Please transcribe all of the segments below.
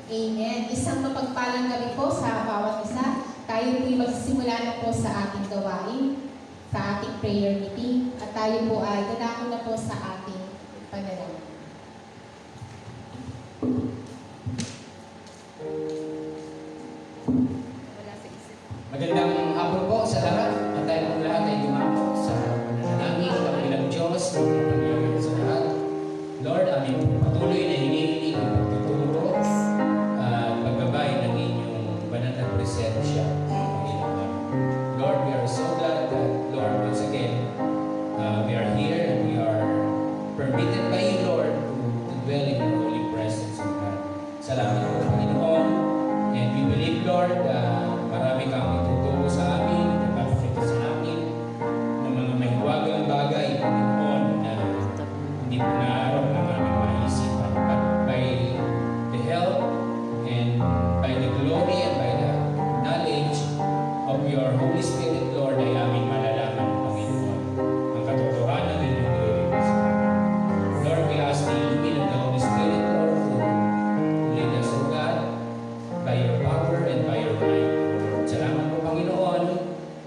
Amen. Isang mapagpalang gabi po sa bawat isa. Tayo po'y magsisimula na po sa ating gawain, sa ating prayer meeting, at tayo po ay dadako na po sa ating panalangin. Magandang hapon po sa lahat at tayo pong lahat ay dumako sa panalangin ng ilang Diyos ng pagpapalagay sa lahat. Lord, aming patuloy na hinihiling ang pagtuturo at pagbabay ng inyong banal na presensya, Panginoon. Lord, we are so glad that, Lord, once again, we are here and we are permitted by you, Lord, to dwell in your holy presence, O God. Salamat po, Panginoon. And we believe, Lord, marami kang ituturo sa amin, napapakita sa amin ng mga mahiwagang bagay, Panginoon, na hindi po naaraw ng aming maisipan. But by the help and by the glory and by the knowledge of your Holy Spirit, Lord, ay aming malalaman, Panginoon, ang katotohanan ng iyong glorious. Lord, we ask the leading of the Holy Spirit, Lord, to lead us, O God, by your power and by your might. Salamat po, Panginoon,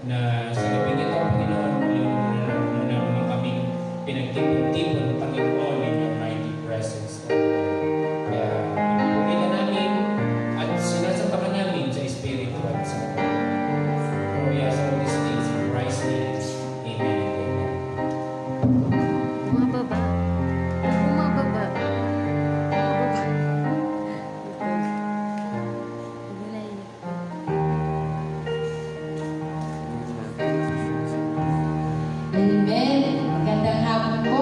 na sa gabi ito, Panginoon, muna naman kaming pinagtipon-tipon, Panginoon, in your mighty presence. Kaya pinupuri ka namin at sinasampakan namin sa Espiritu at sa For we ask all these things in Christ's name. Amen and amen. Bumababa. Bumababa. Amen. Magandang hapon po.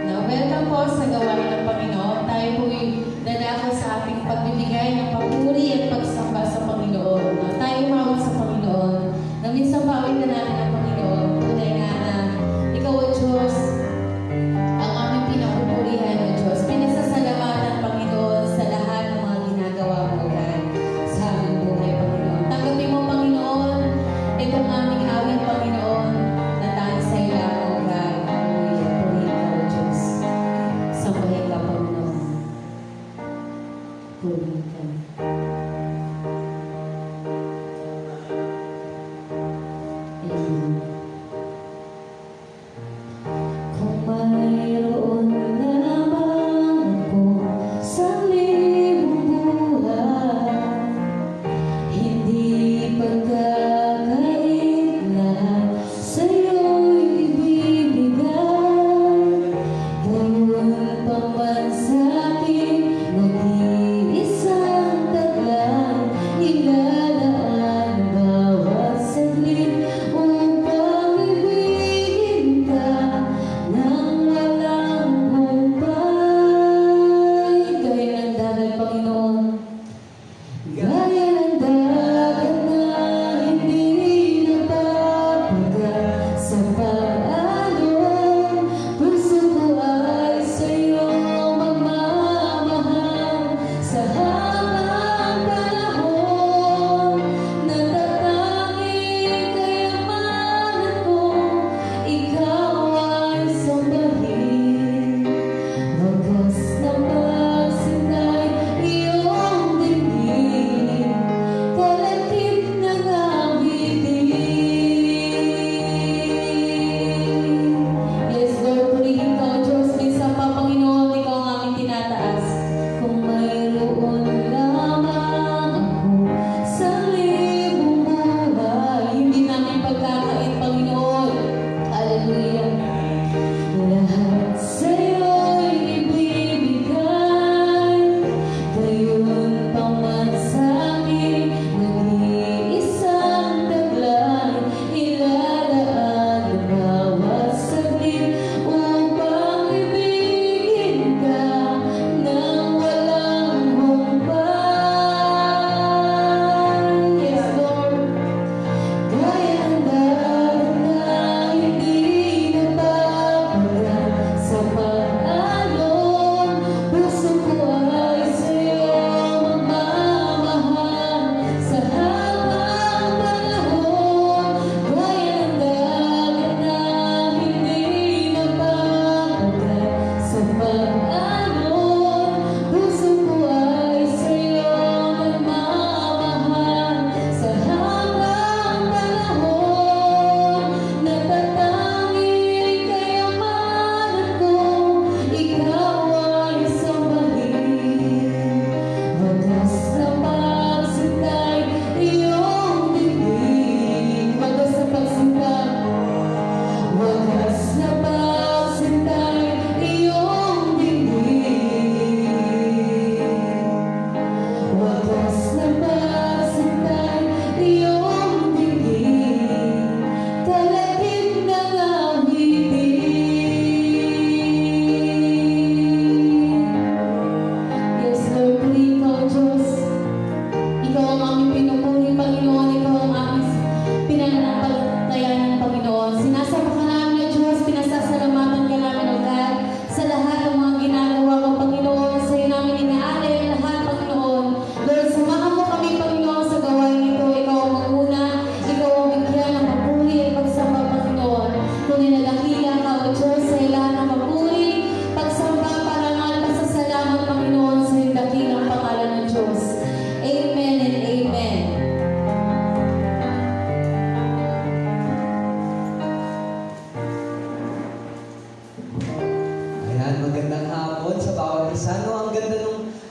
Na-welcome po sa gawain ng Panginoon. Tayo po'y dadako sa ating pagbibigay ng papuri at pagsamba sa Panginoon. Tayo umawat sa Panginoon. Na minsan pawit na natin ang Panginoon. Tunay nga na Ikaw, O Diyos, ang aming pinapupurihan, O Diyos. Pinasasalamatan, Panginoon, sa lahat ng mga ginagawa mo, God, sa aming buhay, Panginoon. Tanggapin mo, Panginoon, itong aming awit, Panginoon, na tayo sa iyo, O God. Hallelujah. Purihin ka, O Diyos. Sambahin ka, Panginoon. Purihin ka. Amen. Kung mayroon lamang ako sa libong buhay, hindi pagkakailan sa'yo'y ibibigay. Ganoon pa man sa'kin, mag-iisang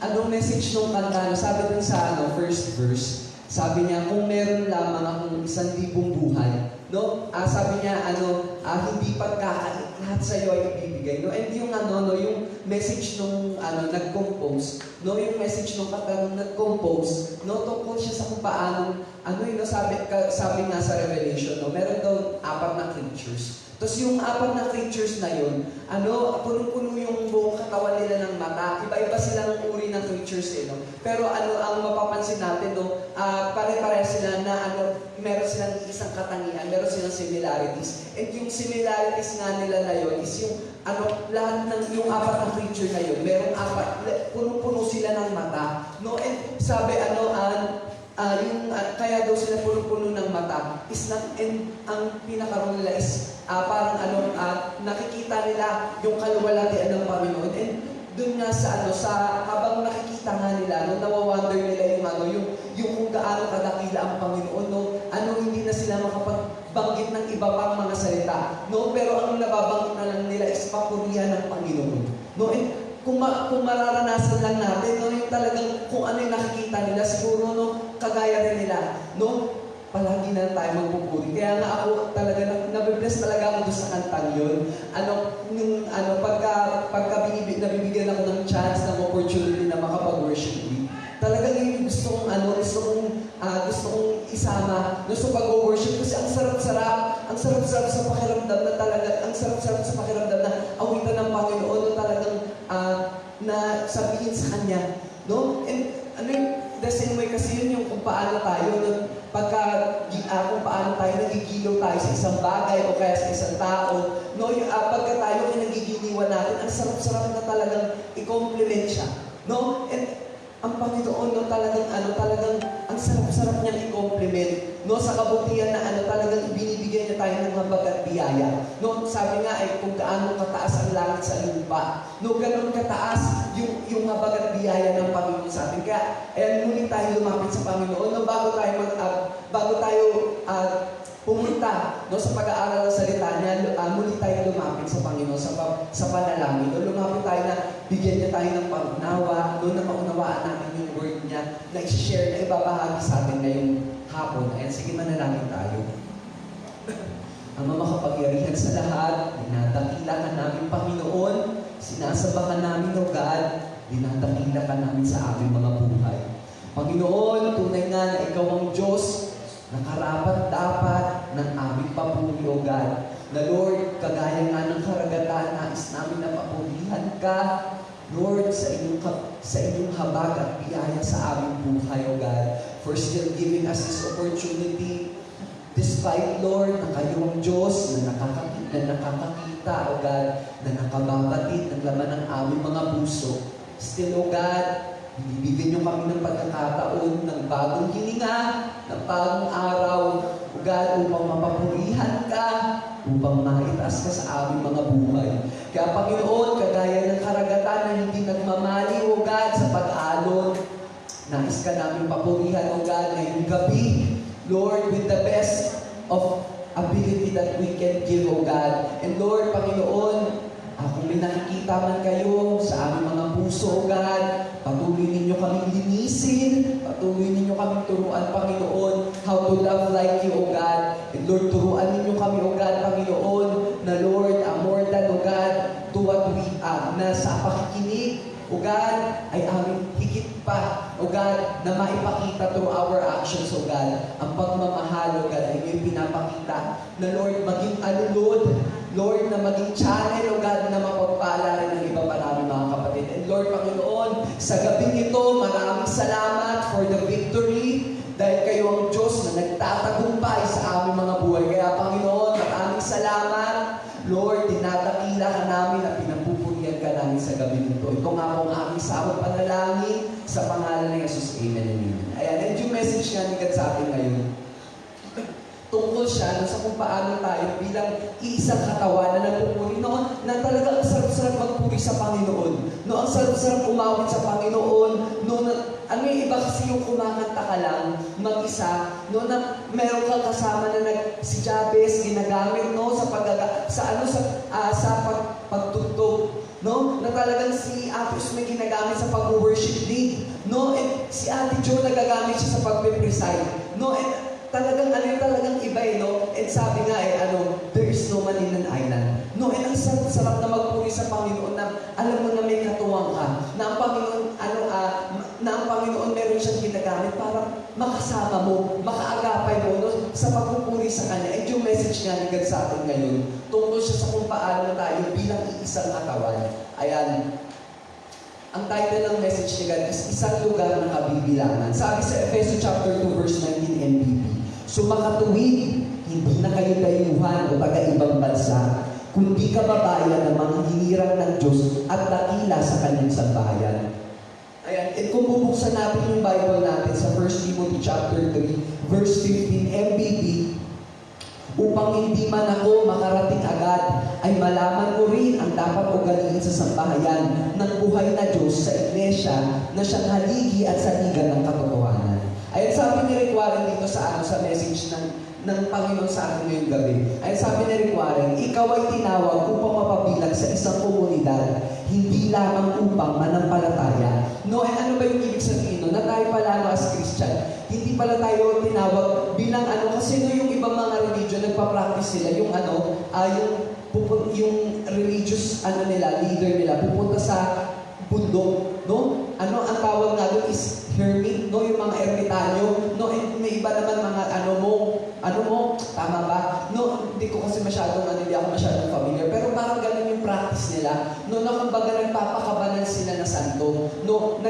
anong message nung kanta? Sabi dun sa first verse, sabi niya, kung meron lamang akong 1,000 buhay, no? Sabi niya, hindi pagkakait, lahat sa'yo ay ibibigay, no? And yung yung message nung nag-compose, no? Yung message nung kanta nung nag-compose, no? Tungkol siya sa kung paano, sabi nga sa Revelation, no? Meron daw 4 na creatures. Tapos yung 4 na creatures na yun, punong-puno yung buong katawan nila ng mata. Iba-iba silang uri ng creatures, no? Pero ang mapapansin natin, no? Pare-pare sila na meron silang isang katangian, meron silang similarities. And yung similarities nga nila na yun is yung lahat ng yung 4 na creature na yun, merong 4, punong-puno sila ng mata. No? And sabi, kaya daw sila punong-puno ng mata is and ang pinakaroon nila is parang nakikita nila yung kaluwalhatian ng Panginoon. And dun nga sa habang nakikita nga nila, nawawonder nila yung kung gaano kadakila ang Panginoon, hindi na sila makapagbanggit ng iba pang mga salita, no? Pero ang nababanggit na lang nila is papurihan ng Panginoon, no? And kung mararanasan lang natin, yung talagang kung ano yung nakikita nila, siguro, kagaya rin nila, palagi na tayo magpupuri. Kaya nga ako talaga, nabibless talaga ako doon sa kantang yun. Pagka nabibigyan ako ng chance, ng opportunity na makapag-worship week, talagang yung gusto kong isama sa pag-worship kasi ang sarap-sarap sa pakiramdam na talaga, ang sarap-sarap sa pakiramdam na awitan ng Panginoon na talagang na sabihin sa Kanya, no? And the same way kasi yun yung kung paano tayo, kung paano tayo nagigilaw tayo sa isang bagay o kaya sa isang tao, no? Pagka tayo kinagigiliwan natin, ang sarap-sarap na talagang i-compliment siya, no? And ang Panginoon, talagang ang sarap-sarap niyang i-compliment, no? Sa kabutihan na talagang ibinibigyan niya tayo ng habag at biyaya, no? Sabi nga kung gaano kataas ang langit sa lupa, no? Ganon kataas yung habag at biyaya ng Panginoon sa atin. Kaya muli tayo lumapit sa Panginoon, no? Bago tayo pumunta, no, sa pag-aaral ng salita niya, muli tayo lumapit sa Panginoon sa panalangin. No? Lumapit tayo na bigyan niya tayo ng pag-unawa, no, na maunawaan natin yung word niya, na i-share, na ibabahagi sa atin ngayong hapon. Ayan, sige, manalangin tayo. Ang makapangyarihan sa lahat, dinadakila ka namin, Panginoon, sinasabakan namin, O God, dinadakila ka namin sa aming mga buhay. Panginoon, tunay nga na Ikaw ang Diyos, na karapat-dapat ng aming papuri, O God. Na Lord, kagaya nga ng karagatan, nais namin na papurihan ka, Lord, sa inyong habag at biyaya sa aming buhay, O God. For still giving us this opportunity, despite, Lord, na kayo ang Diyos na nakakakita, O God, na nakababatid ng laman ng aming mga puso. Still, O God, ibibigyan niyo kami ng pagkakataon ng bagong hininga, ng bagong araw, O God, upang mapapurihan ka, upang maitaas ka sa aming mga buhay. Kaya Panginoon, kagaya ng karagatan na hindi nagmamali, O God, sa pag-alon, nais ka namin papurihan, O God, ngayong gabi, Lord, with the best of ability that we can give, O God. And Lord, Panginoon, kung may nakikita man kayo sa aming mga puso, O God, patuloy ninyo kaming linisin, patuloy ninyo kaming turuan, Panginoon, how to love like you, O God. And Lord, turuan ninyo kami, O God, Panginoon, na Lord, more than, O God, to what we na sa pakikinig, O God, ay aming higit pa, O God, na maipakita through our actions, O God. Ang pagmamahal, O God, ay may pinapakita na Lord, maging alulod, Lord, na maging channel, O God, na mapagpala rin ng iba pa namin mga kapatid. And Lord, Panginoon, sa gabing ito, maraming salamat for the victory dahil kayo ang Diyos na nagtatagumpay sa aming mga buhay. Kaya Panginoon, maraming salamat. Lord, dinadakila ka namin at pinapupurihan ka namin sa gabi nito. Ito nga po ang aming sawang panalangin sa pangalan ng Jesus. Amen and amen. Ayan, and yung message nga ni God sa atin ngayon, tungkol siya sa kung paano tayo bilang isang katawan na nagpupuri, no? Na talaga ang sarap-sarap magpuri sa Panginoon. No? Ang sarap-sarap umawit sa Panginoon. No? Yung iba kasi yung kumakanta ka lang, mag-isa, no? Na meron kang kasama na si Jabez, ginagamit, no? Sa pagtutog, no? Na talagang si Ate Usme ginagamit sa pag-worship lead, no? And si Ate Jo nagagamit siya sa pag-preside, no? And talagang talagang iba no? And sabi nga there is no man in an island. No, and ang sarap na magpuri sa Panginoon na alam mo na may katuwang ka, na ang Panginoon, na ang Panginoon meron siyang ginagamit para makasama mo, makaagapay mo no? Sa pagpupuri sa Kanya. And yung message nga ni God sa atin ngayon, tungkol siya sa kung paano tayo bilang iisang katawan. Ayan, ang title ng message ni God is Isang Lugar ng Kabibilangan. Sabi sa Efeso chapter 2 verse 19 NBB, sumakatuwid, hindi na kayo dayuhan o taga-ibang bansa, kundi kababayan ng mga hinirang ng Diyos at dakila sa kanyang sambahayan. Ayan, at kung bubuksan natin yung Bible natin sa 1 Timothy chapter 3, verse 15 MBB, upang hindi man ako makarating agad, ay malaman mo rin ang dapat ugaliin sa sambahayan ng buhay na Diyos sa iglesia na siyang haligi at saligan ng katotohanan. Ayan, sabi ni Rick Warren dito sa message ng Panginoon sa akin ngayong gabi. Ayan, sabi ni Rick Warren, ikaw ay tinawag upang mapabilang sa isang komunidad, hindi lamang upang manampalataya. No, and ano ba yung ibig sabihin no? Na tayo pala as Christian, hindi pala tayo tinawag bilang kasi yung ibang mga religion, nagpa-practice sila, yung religious nila, leader nila, pupunta sa bundok, no? Ang tawag nga doon is hermit, no? Yung mga ermitanyo, no? And may iba naman mga tama ba? No, hindi ko kasi hindi ako masyadong familiar, pero parang ganun yung practice nila, no? Na kumbaga nagpapakabanan sila na santo, no?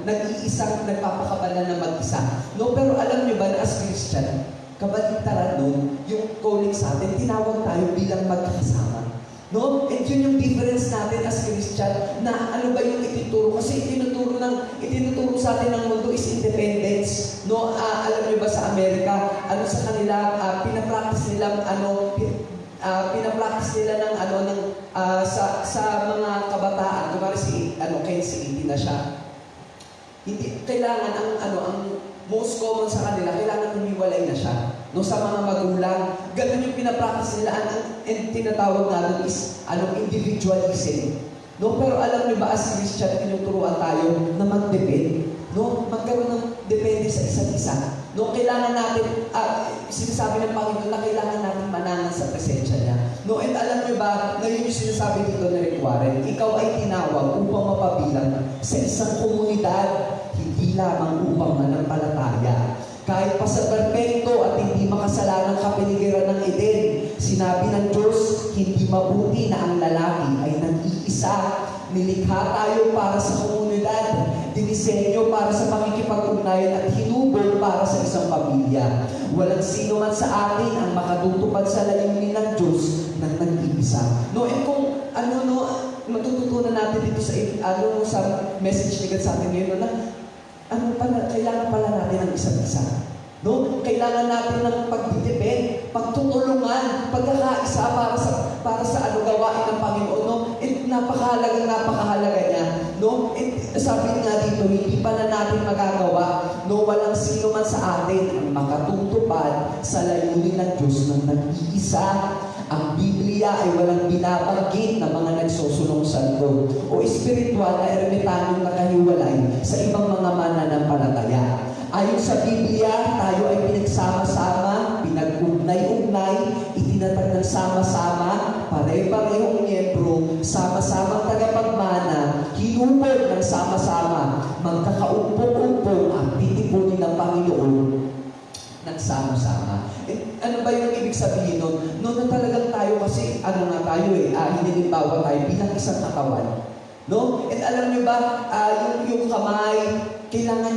Nag-iisang nagpapakabanan na mag-isa, no? Pero alam niyo ba na as Christian, kabaligtaran nun, yung calling sa atin, tinawag tayo bilang magkasama. No? And yun yung difference natin as Christian na ano ba yung ituturo. Kasi itinuturo sa atin ng mundo is independence. No? Alam niyo ba sa Amerika, sa kanila, pinapractice nila sa mga kabataan. Kumari si 18 na siya. Hindi, kailangan ang most common sa kanila, kailangan humiwalay na siya. No, sa mga magulang, ganun yung pinapractice nila, and tinatawag nga doon is, individualism. No, pero alam niyo ba, as Christian, tinuturuan tayo na mag-depend. No, magkaroon ng depende sa isa't isa. No, kailangan natin, sinasabi ng Panginoon na kailangan natin manangan sa presensya niya. No, and alam niyo ba, na yun yung sinasabi dito na Rick Warren, ikaw ay tinawag upang mapabilang sa isang komunidad, hindi lamang upang manampalataya. Kahit pa sa perpekto at hindi makasalanang kapaligiran ng Eden, sinabi ng Diyos, hindi mabuti na ang lalaki ay nag-iisa. Nilikha tayo para sa komunidad, dinisenyo para sa pakikipag-ugnayan at hinubog para sa isang pamilya. Walang sino man sa atin ang makatutupad sa layunin ng Diyos ng nag-iisa. No, and kung matututunan natin dito sa message ni God sa atin ngayon, kailangan pala natin ng isa't isa. No? Kailangan natin ng pagdidepend, pagtutulungan, pagkakaisa para sa gawain ng Panginoon. No? Napakahalaga niya. No? Sabi nga dito, hindi pa na natin magagawa, no? Walang sino man sa atin ang makatutupad sa layunin ng Diyos ng nag-iisa. Ang Biblia ay walang binabanggit na mga nagsusulong santo o espiritual na ermitanyong nakahiwalay sa ibang mga mananampalataya. Ayon sa Biblia, tayo ay pinagsama-sama, pinag-ugnay-ugnay, itinatag ng sama-sama, pare-parehong miyembro, sama-samang tagapagmana, hinubog ng sama-sama, magkakaumpong-umpong ang titipunin ng Panginoon nagsama-sama. Ano ba yung ibig sabihin nun? Noon na talagang tayo kasi, hinilimbawa tayo bilang isang katawan. No? And alam niyo ba, yung kamay, kailangan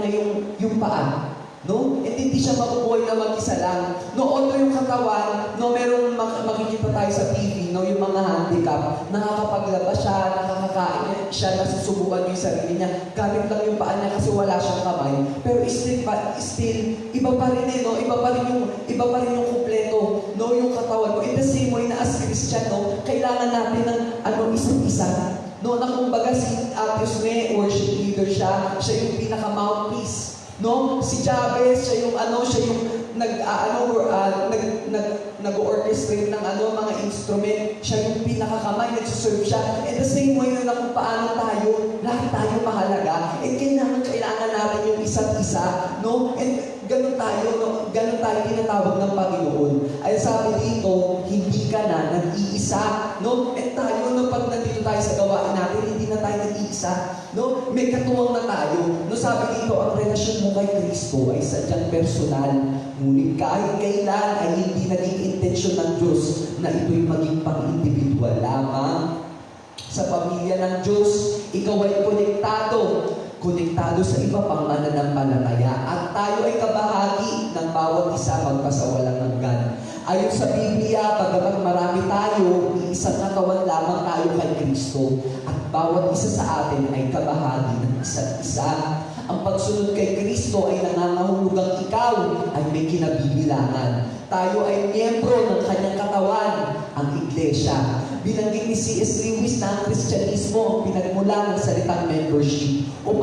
niya yung paa. No? And hindi siya mabubuhay na mag-isa lang. No, although yung katawan, no, meron makikita tayo sa TV, no, yung mga handicap, nakakapaglaba siya, nakakakain siya, nasusubukan niya yung sarili niya, gamit lang yung paa niya kasi wala siyang kamay. Pero still, iba pa rin no, iba pa rin yung kumpleto, no, yung katawan mo. In the same way na as Christian, no, kailangan natin ng isa't isa. No, na kumbaga si Ate Usme, worship leader siya yung pinaka-mouthpiece. No, si Jabez, siya yung nag-orchestrate ng mga instrument, siya yung pinakakamay, nagsuserve siya. And the same way na kung paano tayo, lahat tayo mahalaga, and kailangan natin yung isa't isa, no? And ganun tayo tinatawag ng Panginoon. Ay sabi dito, hindi ka na nag-iisa, no? And tayo, no, pag nandito tayo sa gawain natin, hindi na tayo nag-iisa, no? May katuwang na tayo. No, sabi dito, ang relasyon mo kay Kristo ay sadyang personal. Ngunit kahit kailan ay hindi naging intensyon ng Diyos na ito'y maging pang-individual lamang. Sa pamilya ng Diyos, ikaw ay konektado sa iba pang mananampalataya, at tayo ay kabahagi ng bawat isa magpasawalang hanggan. Ayon sa Biblia, bagamat marami tayo, isang katawan lamang tayo kay Kristo, at bawat isa sa atin ay kabahagi ng isa't isa. Ang pagsunod kay Kristo ay nangangahulugang ikaw ay may kinabibilangan. Tayo ay miyembro ng kanyang katawan, ang Iglesia. Binanggit ni C.S. Lewis na ang Kristyanismo ang pinagmula ng salitang membership o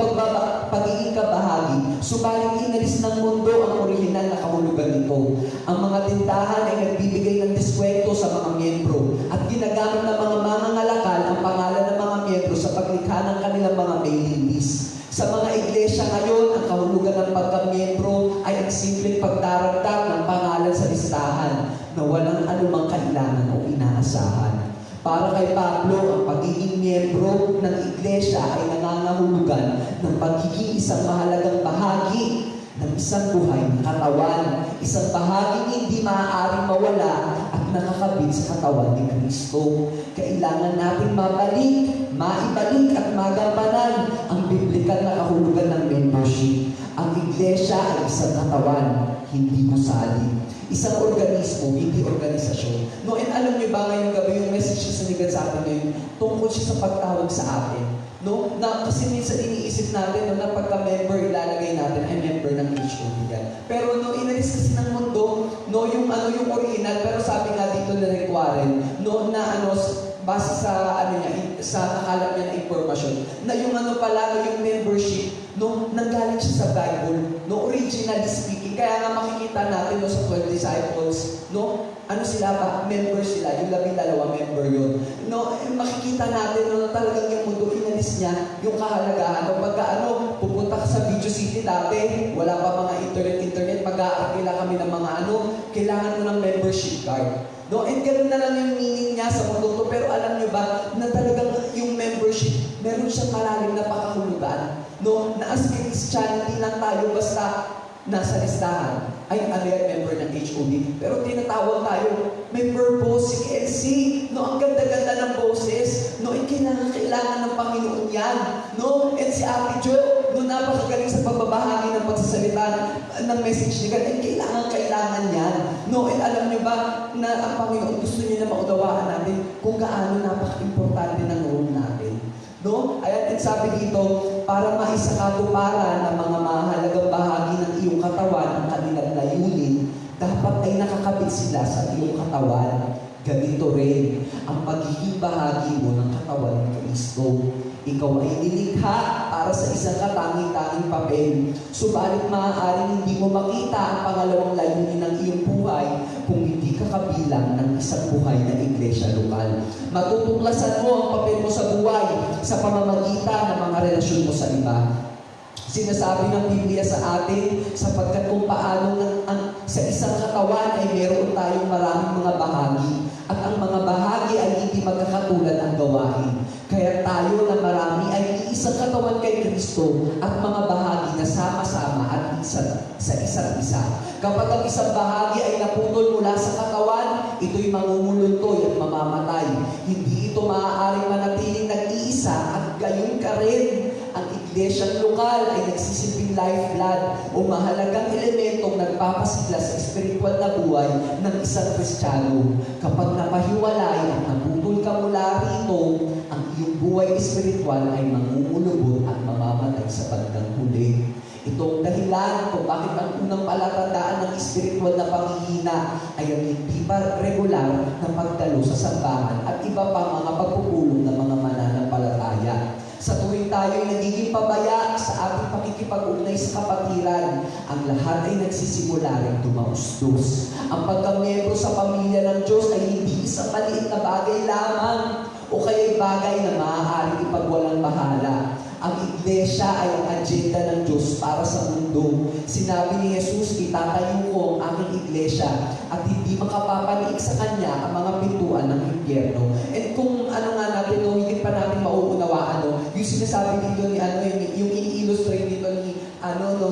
pagiging kabahagi. Subalit inalis ng mundo ang orihinal na kahulugan nito. Ang mga tindahan ay nagbibigay ng diskwento sa mga miyembro at ginagamit ng mga mangangalakal ang pangalan ng mga miyembro sa paglikha ng kanilang mga mailing list. Sa mga iglesia ngayon, ang kahulugan ng pagkamiyembro ay ang simpleng pagdaragdag ng pangalan sa listahan na walang anumang kailangan o inaasahan. Para kay Pablo, ang pagiging miyembro ng iglesia ay nangangahulugan ng pagiging isang mahalagang bahagi ng isang buhay na katawan. Isang bahaging hindi maaaring mawala at nakakabit sa katawan ni Kristo. Kailangan natin maibalik at magampanan ang biblikal na kahulugan ng membership. Ang iglesia ay isang katawan, hindi gusali. Isang organismo, hindi organisasyon. No, and alam niyo ba ngayong gabi yung message sa Sinigan sa atin ngayon, tungkol siya sa pagtawag sa atin. No? Na, kasi minsan iniisip natin, no, na pagka-member, ilalagay natin ay member ng HOD yan. Pero no, inalis kasi ng mundo, no, yung original, pero sabi nga dito na Rick Warren, no, na base sa sa nakalap niya na impormasyon, na yung pala, no, yung membership, no, nanggaling siya sa Bible, no, originally speaking. Kaya nga makikita natin, no, sa 12 disciples, no, sila ba? Member sila, yung 12 member yun. No, makikita natin, no, talagang yung mundo, inalis niya yung kahalagahan. Pagka pupunta ka sa Video City dati, wala pa mga internet, mag-aakila kami ng mga kailangan mo ng membership card. No, and ganun na lang yung meaning niya sa mundo to. Pero alam niyo ba, na talagang yung membership, meron siyang malalim na pakahulugan. No, na as Christianity lang tayo basta nasa listahan ay member ng HOD. Pero tinatawag tayo, may purpose, si KLC. No, ang ganda-ganda ng boses. No, and kailangan ng Panginoon yan. No, and si Ate Jo, no, napakagaling sa pagbabahagi ng pagsasalita ng message ni God. And kailangan yan. No, and alam niyo ba na ang Panginoon gusto niya na maunawaan natin kung gaano napaka-importante ng role natin. No? Ayan, and sabi dito, para maisakatuparan ng mga mahalagang bahagi ng iyong katawan ang kanilang layunin, dapat ay nakakabit sila sa iyong katawan. Ganito rin ang pagiging bahagi mo ng katawan ng Kristo. Ikaw ay nilikha para sa isang katanging-tanging papel. Subalit maaaring hindi mo makita ang pangalawang layunin ng iyong buhay kung hindi ka kabilang ng isang buhay na iglesia lokal. Matutuklasan mo ang papel mo sa buhay sa pamamagitan ng mga relasyon mo sa iba. Sinasabi ng Biblia sa atin sapagkat kung paano sa isang katawan ay meron tayong maraming mga bahagi at ang mga bahagi ay hindi magkakatulad ang gawain. Kaya tayo na marami ay isang katawan kay Kristo at mga bahagi na sama-sama at sa isa't isa. Kapag ang isang bahagi ay naputol mula sa katawan, ito'y mangunguluntoy at mamamatay. Hindi ito maaaring manatiling nag-iisa at gayon ka rin. Ang iglesyang lokal ay nagsisilbing lifeblood o mahalagang elementong nagpapasigla sa espiritual na buhay ng isang Kristiyano. Kapag napahiwalay at naputol ka mula rito, ang iyong buhay espiritual ay mangungulubot at mamamatay sa bandang huli. Itong dahilan kung bakit ang unang palatandaan ng espiritual na panghihina ay ang hindi pa regular na pagdalo sa sambahan at iba pa mga pagpupulong ng mga mananampalataya. Sa tuwing tayo ay nagiging pabaya sa ating pakikipag-ugnay sa kapatiran, ang lahat ay nagsisimula rin dumaustos. Ang pagkamiyembro sa pamilya ng Diyos ay hindi isang maliit na bagay lamang o kaya'y bagay na maaaring ipagwalang bahala. Ang iglesia ay ang agenda ng Diyos para sa mundo. Sinabi ni Jesus, itatayo ko ang aking iglesia at hindi makapapaliig sa kanya ang mga pintuan ng impyerno. And kung ano nga natin, no, higit pa natin mauunawaan, no, yung sinasabi dito ni, yung ini-illustrate dito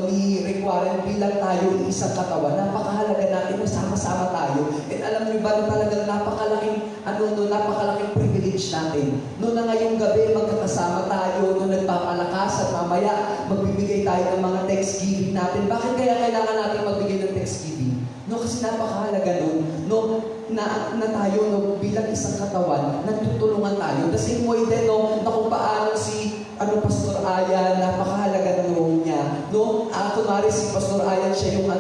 ni Rick Warren, bilang tayo isang katawan, napakahalaga natin na sama-sama tayo. And alam niyo ba na talagang napakalaking privilege natin. No na ngayong gabi magkakasama tayo, no nagpapalakas at mamaya magbibigay tayo ng mga Thanksgiving natin. Bakit kaya kailangan natin magbigay ng Thanksgiving? No, kasi napakahalaga nun, no, na tayo, no, bilang isang katawan, nagtutulungan tayo. The same way din, no, na kung paano si Pastor Ayan, napakahalaga ng role niya. No, kunwari si Pastor Ayan, siya yung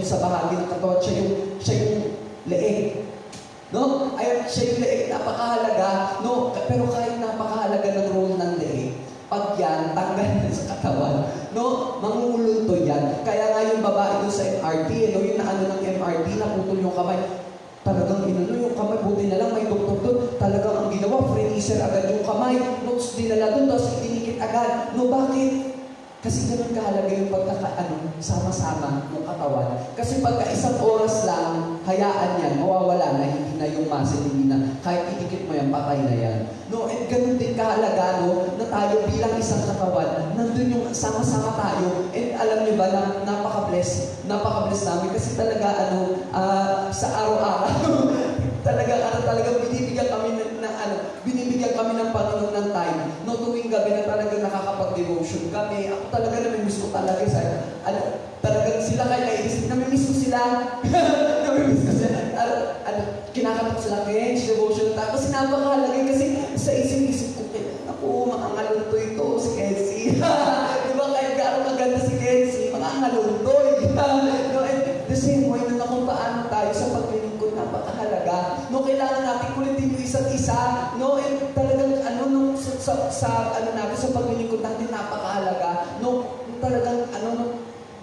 sa bahagi ng katawan, siya yung leeg. No? Ayun, siya yung leeg, napakahalaga. No? Pero kahit napakahalaga ng role ng leeg, pag yan, tanggal yan sa katawan, no? Mangulunto yan. Kaya nga yung babae doon sa MRT, no? Yung ng MRT, naputol yung kamay. Talagang yung kamay, buti na lang may doktor doon. Talagang ang ginawa, freezer agad yung kamay. Notes dinala doon, tapos itinikit agad. No, bakit? Kasi ganun kahalaga yung sama-sama ng katawan. Kasi pagka isang oras lang, hayaan yan, mawawala na, hindi na yung muscle, hindi na, kahit itikit mo yan, patay na yan. No, and ganun din kahalaga, no, na tayo bilang isang katawan, nandun yung sama-sama tayo. And alam niyo ba na napaka-bless namin kasi talaga, sa araw-araw, talagang binibigyan kami ng Panginoon ng time. No, tuwing gabi na talagang nakakapag-devotion kami. Ako talaga namimiss ko talaga talagang sila kay ladies, namimiss ko sila. Kinakatok sila kaya devotion time. Kasi napakahalaga kasi sa isip-isip ko, ako, makangalunto ito, si Kenzie. Di ba, kahit gano'ng maganda si Kenzie, makangaluntoy. No, and the same way na kung paano tayo sa paglilingkod, napakahalaga. No, kailangan natin kulitin yung isa't isa. No, and talagang sa paglilingkod natin, napakahalaga. No, talagang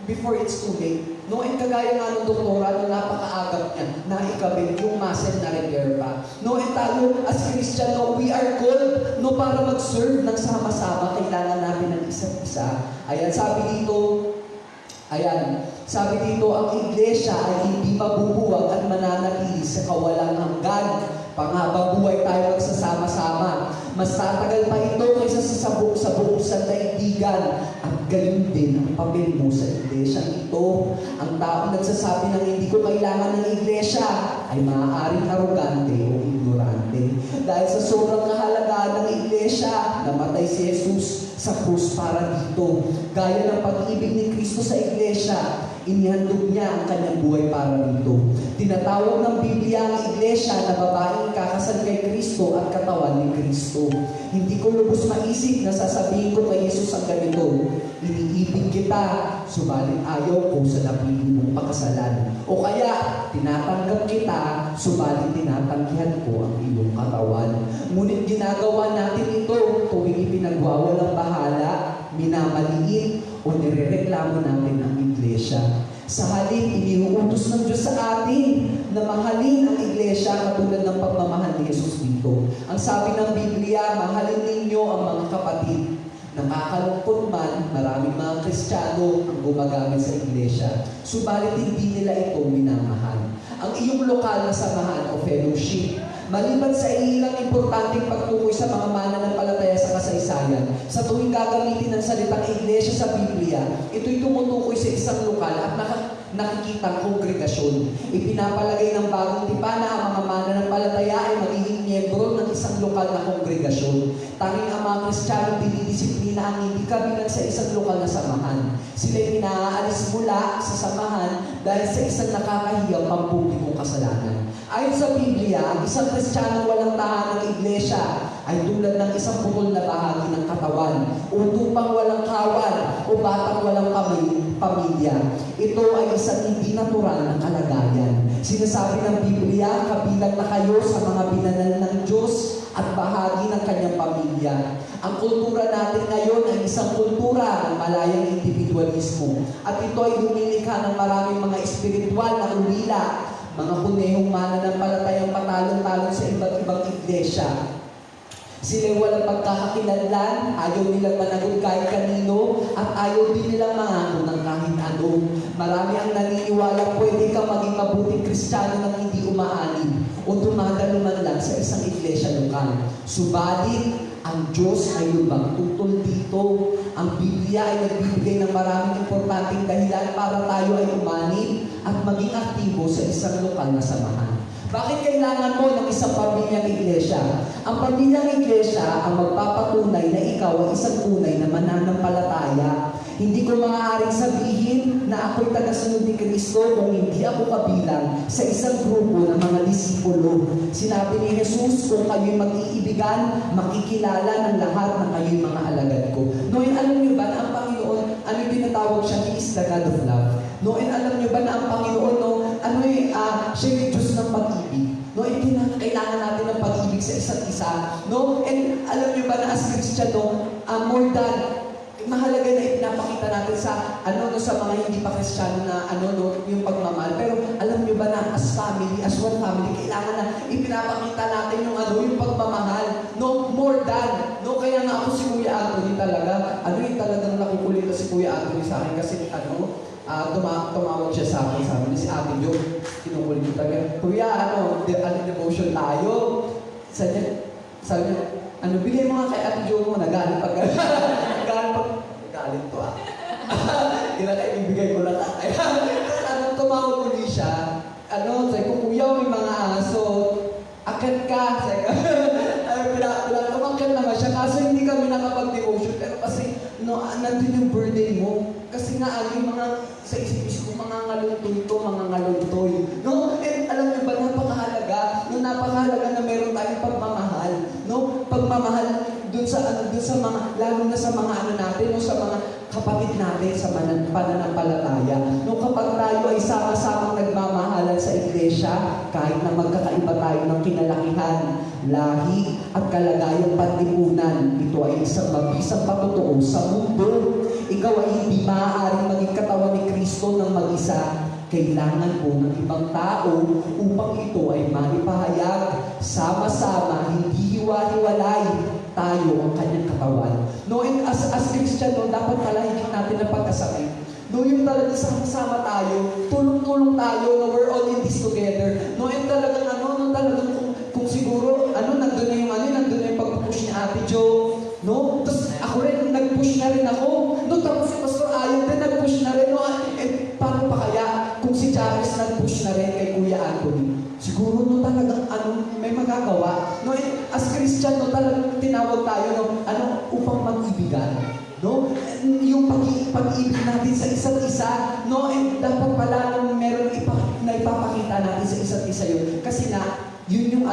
before it's too late. No, and kagaya nga ng doktora, no, napakaagap niya na ikabit yung muscle na repair pa. No, and tayo as Christian, no, we are called, no, para mag-serve ng sama-sama, kailangan natin ng isa't isa. Sabi dito, ang iglesia ay hindi mabubuwag at mananatili sa kawalang hanggan. Panghabang buhay tayo magsasama-sama. Mas tatagal pa ito kaysa sa buong sandaigdigan. At gayon din ang papel mo sa iglesia ito. Ang taong nagsasabi ng hindi ko kailangan ng iglesia ay maaaring arogante o ignorante. Dahil sa sobrang kahalagaan ng iglesia, namatay si Jesus sa krus para dito. Gaya ng pag-ibig ni Kristo sa iglesia, inihandog niya ang kanyang buhay para dito. Tinatawag ng Biblia ang iglesia na babaeng kakasal kay Kristo at katawan ni Kristo. Hindi ko lubos maisip na sasabihin ko kay Jesus ang ganito, iniibig kita, subalit ayaw ko sa napili mong pakasalan. O kaya, tinatanggap kita, subalit tinatanggihan ko ang iyong katawan. Ngunit ginagawa natin ito tuwing ipinagwawalang bahala, minamaliit, o nirereklamo natin ang iglesia. Sa halip, iniuutos ng Diyos sa atin na mahalin ang iglesia katulad ng pagmamahal ni Jesus dito. Ang sabi ng Biblia, mahalin ninyo ang mga kapatid. Nakakalungkot man, maraming mga Kristiyano ang gumagamit sa iglesia. Subalit hindi nila ito minamahal. Ang iyong lokal na samahan o fellowship, maliban sa ilang importanteng pagtukoy sa mga mananampalataya sa kasaysayan, sa tuwing gagamitin ng salitang iglesia sa Biblia, ito'y tumutukoy sa isang lokal at nakikitang kongregasyon. Ipinapalagay ng bagong tipa na ang mga mananampalataya ay magiging miyembro ng isang lokal na kongregasyon. Tanging ang mga Kristiyano dinidisiplina ang hindi kabilang sa isang lokal na samahan. Sila'y pinaalis mula sa samahan dahil sa isang nakakahiyang pampublikong kasalanan. Ayon sa Biblia, ang isang Kristiyano walang tahanang iglesia ay tulad ng isang putol na bahagi ng katawan, o tupang walang kawan, o batang walang pamilya. Ito ay isang hindi natural na kalagayan. Sinasabi ng Biblia, kabilang na kayo sa mga binanal ng Diyos at bahagi ng kanyang pamilya. Ang kultura natin ngayon ay isang kultura ng malayang individualismo. At ito ay lumilikha ng maraming mga espiritual na ulila, mga kunehong mananampalatayang patalon-talon sa iba't ibang iglesia. Sila walang pagkakakilanlan, ayaw nilang managot kahit kanino, at ayaw din nilang mangako ng kahit ano. Marami ang naniniwala pwede kang maging mabuting Kristiyano nang hindi umaanib o tumadalo man lang sa isang iglesia lokal. Subalit, ang Diyos ay lubang tutol dito. Ang Biblia ay nagbibigay ng maraming importanteng dahilan para tayo ay umanib at maging aktibo sa isang lokal na samahan. Bakit kailangan mo ng isang pamilyang iglesia? Ang pamilyang iglesia ang magpapatunay na ikaw ay isang tunay na mananampalataya. Hindi ko maaaring sabihin na ako'y tagasunod ni Kristo kung hindi ako kabilang sa isang grupo ng mga disipulo. Sinabi ni Jesus, kung kayo'y mag-iibigan, makikilala ng lahat na kayo'y mga alagad ko. Noon, alam niyo ba na ang Panginoon, ano yung tinatawag siya? He is the God of love. Noon, alam niyo ba na ang Panginoon, siya yung Diyos ng pag-ibig. No, kailangan natin ng pag-ibig sa isa't isa. No, and alam niyo ba na as Christian, more than mahalaga na ipinapakita natin sa sa mga hindi pa Kristiyano na yung pagmamahal. Pero alam niyo ba na as family, as one family, kailangan na ipinapakita natin yung pagmamahal. No, more than. No, kaya nga ako si Kuya Anthony talaga. Yung talagang nakukulit na si Kuya Anthony sa akin kasi tumawag siya sa akin, sabi niya si Ate Jo, kinukulit ko talaga, Kuya, devotion tayo. Sabi niya, bigay mo nga kay Ate Jo mo, nagalit pag galit to ibibigay ko lang. Tumawag ulit siya, sabi ko, Kuya, may mga aso, akit ka, sabi ko, umakyat naman siya, kaso hindi kami nakapag-devotion, pero kasi, nandun yung birthday mo. Kasi nga, yung mga, sa isip-isip ko, mga ngaluntoy. No? And alam niyo ba, napakahalaga na meron tayong pagmamahal. No? Pagmamahal dun sa mga, lalo na sa mga natin, sa mga kapatid natin sa pananampalataya. No, kapag tayo ay sama-samang nagmamahalan sa iglesia, kahit na magkakaiba tayo ng kinalakihan, lahi at kalagayang panlipunan, ito ay isang mabisang patotoo sa mundo. Ikaw ay hindi maaaring maging katawan ni Kristo ng mag-isa. Kailangan mo ng ibang tao upang ito ay maipahayag. Sama-sama, hindi hiwa-hiwalay, tayo ang kanyang katawan. No, and as Christian, dapat palahigin natin ang pagkasakay. No, yung talagang sama-sama tayo, tulong-tulong tayo, we're all in this together. No, and talagang talagang kung siguro, nandun na yung pag-push ni Ate Jo. No, tapos ako rin, nag-push na rin ako. No, tapos si Pastor Ayon din, nag-push na rin. No, paano pa kaya kung si Charis nag-push na rin kay Kuya Anthony? Siguro talagang may magagawa. No, as Christian, talagang tinawag tayo upang mag-ibigan. No? Yung pag-ibig natin sa isa't isa, no? Dapat pala meron na ipapakita natin sa isa't isa yun. Kasi na, yun yung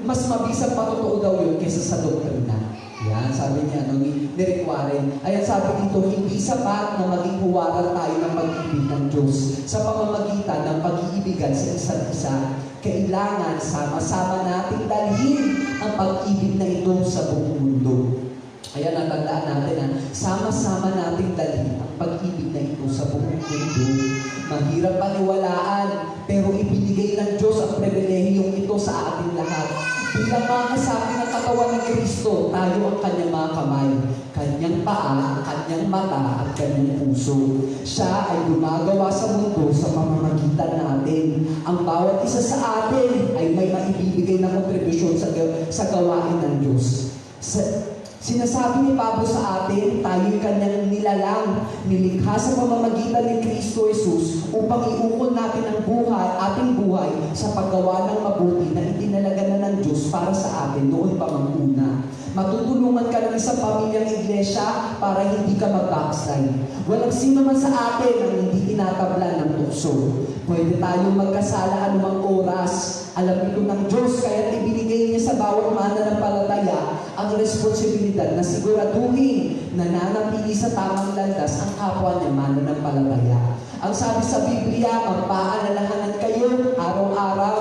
mas mabisang patotoo daw yun kaysa sa doktrina. Yan, sabi niya, ni Rick Warren. Ayan, sabi dito, hindi sapat na maging huwaran tayo ng pag-ibig ng Diyos sa pamamagitan ng pag-iibigan sa isa't isa. Kailangan sama-sama nating dalhin ang pag-ibig na ito sa buong mundo. Ayan, natandaan natin na sama-sama nating dalhin ang pag-ibig na ito sa buong mundo. Mahirap paniwalaan, pero ibinigay ng Diyos ang pribilehiyong ito sa ating lahat. Bilang mga kasapi ng katawan ng Kristo, tayo ang kanyang mga kamay, kanyang paa, kanyang mata, at kanyang puso. Siya ay gumagawa sa mundo sa pamamagitan natin. Ang bawat isa sa atin ay may maibibigay na kontribusyon sa gawain ng Diyos. Sinasabi ni Pablo sa atin, tayo'y kanyang nilalang, nilikha sa pamamagitan ni Kristo Jesus upang iukol natin ang ating buhay sa paggawa ng mabuti na itinalaga na ng Diyos para sa atin noon pa mang una. Matutulungan ka ng isang pamilyang iglesia para hindi ka mag-backslide. Walang sino man sa atin ang hindi tinatablan ng tukso. Pwede tayong magkasala anumang oras. Alam ito ng Diyos, kaya ibinigay niya sa bawat mananampalataya ang responsibilidad na siguraduhin na nanatili sa tamang landas ang kapwa niya mananampalataya. Ang sabi sa Biblia, magpaalalahanan kayo araw-araw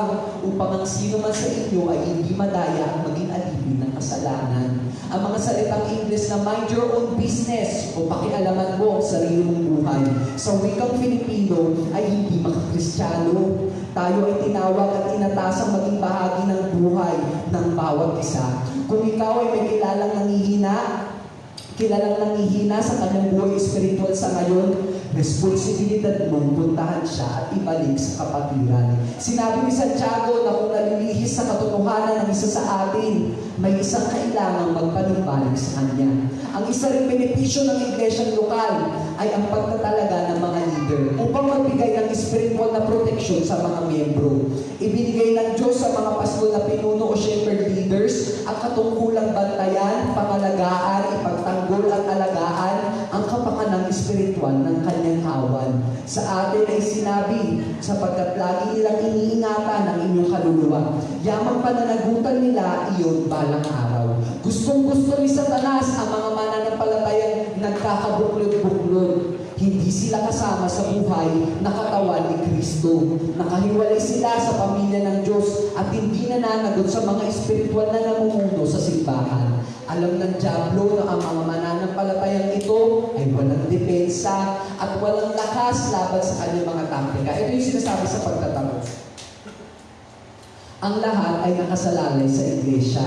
upang ang sino man sa inyo ay hindi madaya at maging alipin ng kasalanan. Ang mga salitang English na mind your own business o pakialaman mo ang sarili mong buhay. Sa wikang Filipino ay hindi makakristyano. Tayo ay tinawag at inatasang maging bahagi ng buhay ng bawat isa. Kung ikaw ay may kilalang nangihina sa kanyang buhay espiritual sa ngayon, responsibilidad mong puntahan siya at ibalik sa kapatiran. Sinabi ni Santiago na kung nalilihis sa katotohanan ng isa sa atin, may isang kailangang magpanumbalik sa kanya. Ang isa ring benepisyo ng iglesyang lokal ay ang pagtatalaga ng mga leader upang magbigay ng spiritual na proteksyon sa mga miyembro. Ibinigay ng Diyos sa mga pastol na pinuno o shepherd leaders ang katungkulang bantayan, pangalagaan, ipagtanggol at alagaan ang kapakanang espiritual ng kanyang kawan. Sa atin ay sinabi, sapagkat lagi nilang iniingatan ang inyong kaluluwa. Yamang pananagutan nila iyon balang araw. Gustong-gusto ni Satanas ang mga mananampalatayang nagkakabuklod-buklod. Hindi sila kasama sa buhay na katawan ni Kristo. Nakahiwalay sila sa pamilya ng Diyos at hindi nananagot sa mga espiritual na namumuno sa simbahan. Alam ng Diablo na ang mga mananampalatayang ito ay walang depensa at walang lakas laban sa kanyang mga taktika. Ito yung sinasabi sa pagtatapos. Ang lahat ay nakasalalay sa iglesia.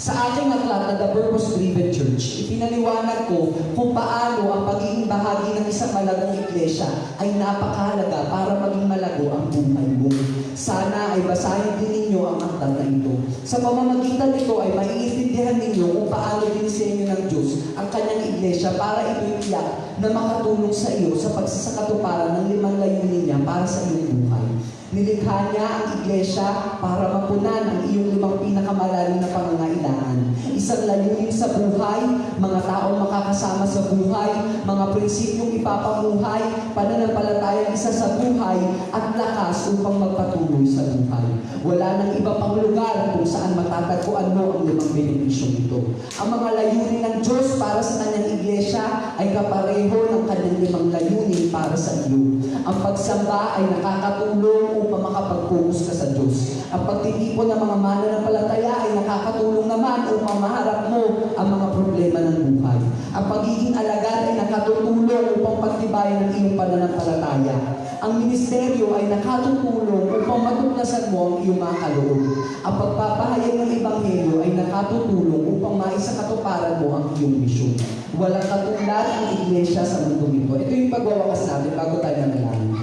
Sa aking aklat na The Purpose Driven Church, ipinaliwanag ko kung paano ang pagiging bahagi ng isang malagong iglesia ay napakahalaga para maging malago ang buhay mo. Sana ay basahin din ninyo ang aklat na ito. Sa pamamagitan nito ay maiintindihan ninyo kung paano dinisenyo ng Diyos ang kanyang iglesia para ito'y tiyak na makatulong sa iyo sa pagsasakatuparan ng 5 layunin niya para sa iyong buhay. Nilikha niya ang iglesia para mapunan ang iyong 5 pinakamalalim na pangangailangan. Isang layunin sa buhay, mga taong makakasama sa buhay, mga prinsipyong ipapamuhay, pananampalatayang isa sa buhay, at lakas upang magpatuloy sa buhay. Wala nang iba pang lugar kung saan matatagpuan mo ang 5 benepisyong ito. Ang mga layunin ng Diyos para sa kanyang iglesia ay kapareho ng kanyang 5 layunin para sa iyo. Ang pagsamba ay nakakatulong upang makapag-focus ka sa Diyos. Ang pagtitipon ng mga mananampalataya ay nakakatulong naman upang maharap mo ang mga problema ng buhay. Ang pagiging alagad ay nakatutulong upang pagtibayan ang iyong pananampalataya. Ang ministeryo ay nakatutulong upang matuklasan mo ang iyong mga kaloob. Ang pagpapahayag ng Ebanghelyo ay nakatutulong upang maisakatuparan mo ang iyong misyon. Walang katulad ang iglesia sa mundo ito. Ito yung pagwawakas natin bago tayo nanalangin.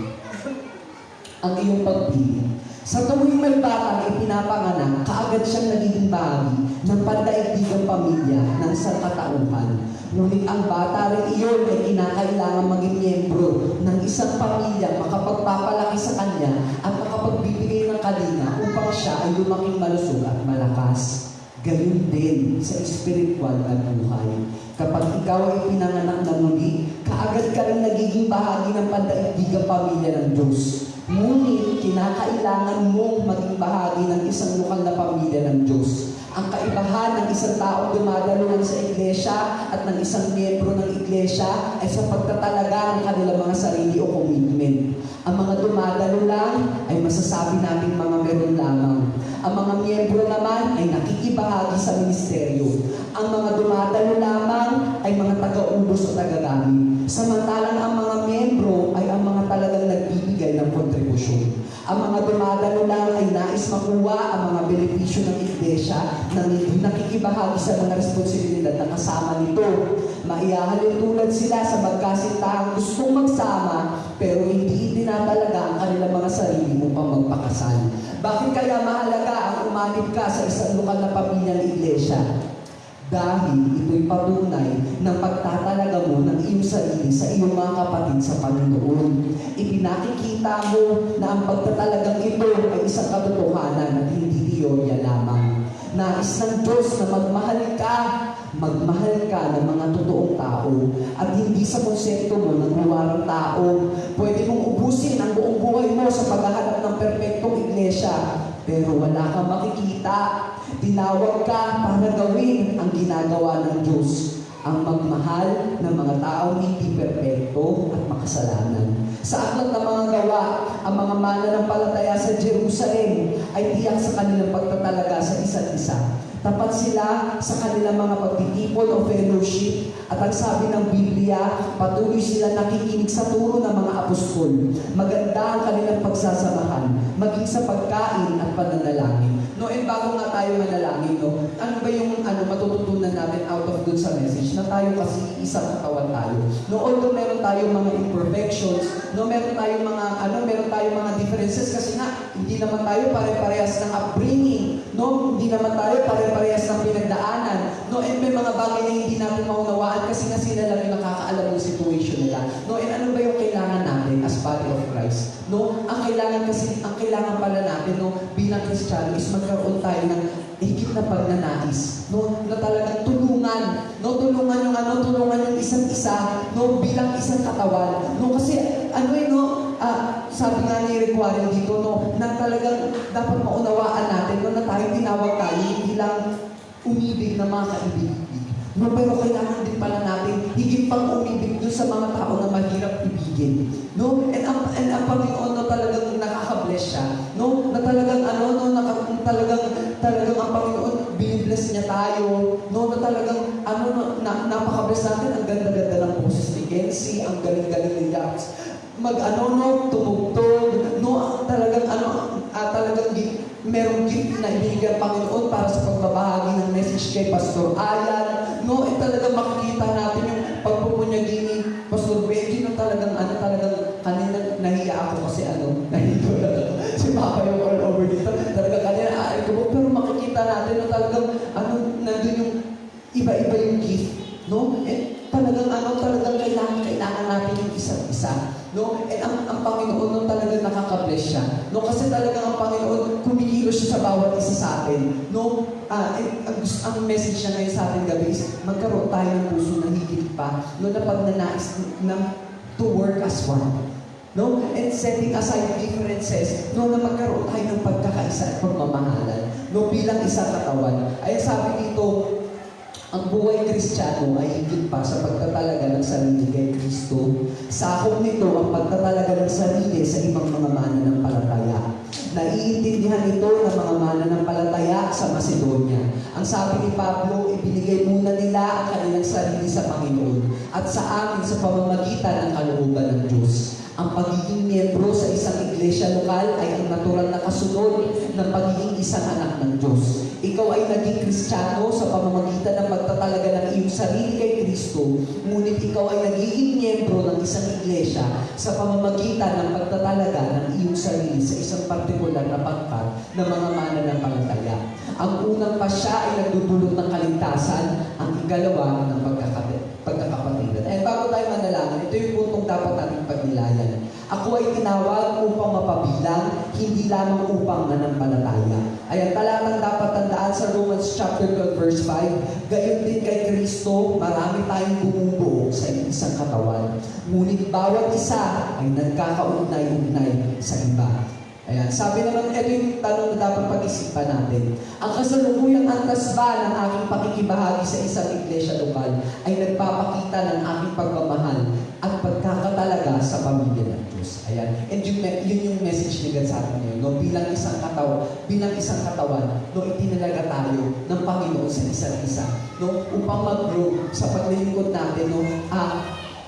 Ang iyong pagpili. Sa tuwing may batang ipinapanganak, kaagad siyang nagiging bahagi ng pandaigdigang pamilya ng isang katauhan. Ngunit ang bata rin iyon ay kinakailangan maging miyembro ng isang pamilya makapagpapalaki sa kanya at makapagbibigay ng kalinga upang siya ay lumaking malusog at malakas. Gayun din sa espiritual na buhay. Kapag ikaw ay pinanganak na muli, kaagad ka rin nagiging bahagi ng pandaigdigang pamilya ng Diyos. Ngunit, kinakailangan mong maging bahagi ng isang lokal na pamilya ng Diyos. Ang kaibahan ng isang taong dumadalo sa iglesia at ng isang miyembro ng iglesia ay sa pagtatalaga ng kanilang mga sarili o commitment. Ang mga dumadalo lang ay masasabi nating mga meron lamang. Ang mga miyembro naman ay nakikibahagi sa ministeryo. Ang mga dumadalo lamang ay mga taga-ubos o taga-gamit. Samantalang ang mga miyembro ay ang mga talagang nagbibigay ng kontribusyon. Ang mga dumadalo lang ay nais makuha ang mga benepisyo ng iglesia nang hindi nakikibahagi sa mga responsibilidad na kasama nito. Maihahalin tulad sila sa magkasintahan gustong magsama pero hindi itinatalaga ang kanilang mga sarili upang magpakasal. Bakit kaya mahalaga ang umanib ka sa isang lokal na pamilya ng iglesia? Dahil ito'y patunay ng pagtatalaga mo ng iyong sarili sa iyong mga kapatid sa Panginoon. Ipinakikita mo na ang pagtatalagang ito ay isang katotohanan at hindi teorya lamang. Nais ng Diyos na magmahal ka ng mga totoong tao at hindi sa konsepto mo ng buwarang tao. Pwede mong ubusin ang buong buhay mo sa paghahanap ng perpektong iglesia, pero wala kang makikita. Tinawag ka para gawin ang ginagawa ng Diyos. ang magmahal ng mga taong hindi perpekto at makasalanan. Sa aklat ng mga gawa, ang mga mananampalataya sa Jerusalem ay tiyak sa kanilang pagtatalaga sa isa't isa. Tapat sila sa kanilang mga pagtitipon o fellowship at ang sabi ng Biblia, patuloy sila nakikinig sa turo ng mga apostol. Maganda ang kanilang pagsasamahan, maging sa pagkain at pananalangin. No, and bago nga tayo manalangin, no, ano ba yung matututunan natin out of dun sa message? Na tayo kasi isang katawan tayo. No, although meron tayong mga imperfections, no, meron tayong mga differences kasi nga, hindi naman tayo pare-parehas ng upbringing, no, hindi naman tayo pare-parehas ng pinagdaanan, no, and may mga bagay na hindi natin maunawaan kasi nga sila lang yung nakakaalam ng situation nila. No, and ano ba yung kailangan natin as body of Christ? No, ang kailangan pala natin, no, bilang Kristiyano is magkaroon tayo ng higit na pagnanais, no, na talagang tulungan yung isa't isa, no, bilang isang katawan, no, kasi sabi nga ni Rick Warren dito, no, na talagang dapat maunawaan natin, no, na tayo tinawag tayo, hindi lang umibig na mga kaibig. No, pero kailangan din pala natin higit pang umibig doon sa mga tao na mahirap ibigin. No? And ang Panginoon na talagang nakaka-bless siya. No? Na talagang talagang ang Panginoon binibless niya tayo. No? Na talagang napaka-bless natin. Ang ganda-ganda ng boses ni Kenzie, ang galing-galing ni Jax. Tumugtog, no, talagang merong gift na ibigay ang Panginoon para sa pagbabahagi ng message kay Pastor Ayan, no, talagang makikita natin yung pagpupunyagi ni Pastor Becky, no, talagang kanina nahiya ako kasi nahiya ako. Si Papa yung all over dito, talagang kanina pero makikita natin, no, talagang nandun yung iba-iba yung gift, no, talagang kailangan natin yung isa't isa. No? And ang Panginoon no, talagang nakaka-bless siya. No? Kasi talagang ang Panginoon kumikilos siya sa bawat isa sa atin. No? Ang message niya ngayon sa atin gabi is magkaroon tayo ng puso na higit pa. No? Na pagnanais to work as one. No? And setting aside differences, no, na magkaroon tayo ng pagkakaisa at pagmamahalan. No? Bilang isang katawan. Ay sabi dito, ang buhay Kristiyano ay higit pa sa pagtatalaga ng sarili kay Kristo. Sakop nito ang pagtatalaga ng sarili sa ibang mga mananampalataya. Naiintindihan ito ng mga mananampalataya sa Macedonia. Ang sabi ni Pablo, ibinigay muna nila ang kanilang sarili sa Panginoon at sa amin sa pamamagitan ng kalooban ng Diyos. Ang pagiging miyembro sa isang iglesia lokal ay ang natural na kasunod ng pagiging isang anak ng Diyos. Ikaw ay naging Kristiyano sa pamamagitan ng pagtatalaga ng iyong sarili kay Kristo, ngunit ikaw ay nagiging miyembro ng isang iglesia sa pamamagitan ng pagtatalaga ng iyong sarili sa isang partikular na pangkat ng mga mananampalataya. Ang unang pasya ay nagdudulot ng kaligtasan, ang ikalawa ng pagkakapatiran. Eh, bago tayo manalangin, ito yung puntong dapat natin pagnilayan. Ako ay tinawag upang mapabilang, hindi lamang upang manampalataya. Ay ang talatang dapat tandaan sa Romans chapter 12 verse 5, gayon din kay Kristo, marami tayong bumubuo sa isang katawan. Ngunit bawat isa ay nagkakaugnay-ugnay sa iba. Ayan, sabi naman, ito yung tanong na dapat pag-isipan natin. Ang kasalukuyang antas ba ng aking pakikibahagi sa isang iglesia lokal ay nagpapakita ng aking pagmamahal at pagkakatalaga sa pamilya ng Diyos. Ayan, and yun yung message ni God sa atin ngayon. No? Bilang isang katawan, no, itinalaga tayo ng Panginoon sa isa't isa. No? Upang mag-grow sa paglilingkod natin, no?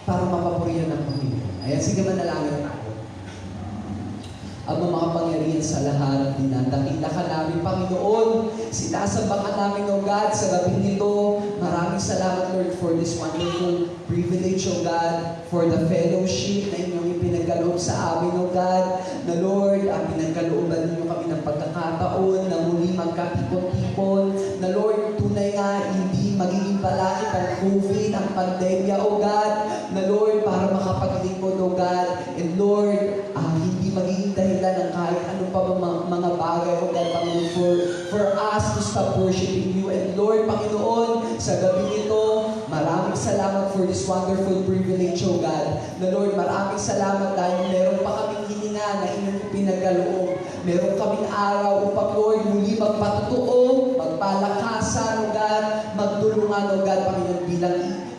Para mapapurihan ng Panginoon. Ayan, sige manalangin tayo. Ang mga pangyarihan sa lahat, dinadakila ka namin, Panginoon. Sinasamba ka namin, O God, sa gabi nito. Maraming salamat, Lord, for this wonderful privilege, O God, for the fellowship na inyong ipinagkaloob sa amin, O God. Na Lord, ang pinagkalooban ninyo kami ng pagkakataon na muli magkatipon-tipon. Na Lord, tunay nga, hindi magiging palakit ang COVID, ang pandemya, O God. Na Lord, para makapaglingkod, O God. And Lord, hindi magiging dahilan ng kahit ano pa mga bagay, O God, Panginoon, for us to stop worshiping you. And Lord, Panginoon, sa gabi nito, maraming salamat for this wonderful privilege, O God. Na Lord, maraming salamat dahil meron pa kaming hininga na inyong pinagkaloob. Meron kaming araw upang, Lord, muli magpatutuo, magpalakasan, O God, magtulungan, O God, Panginoon,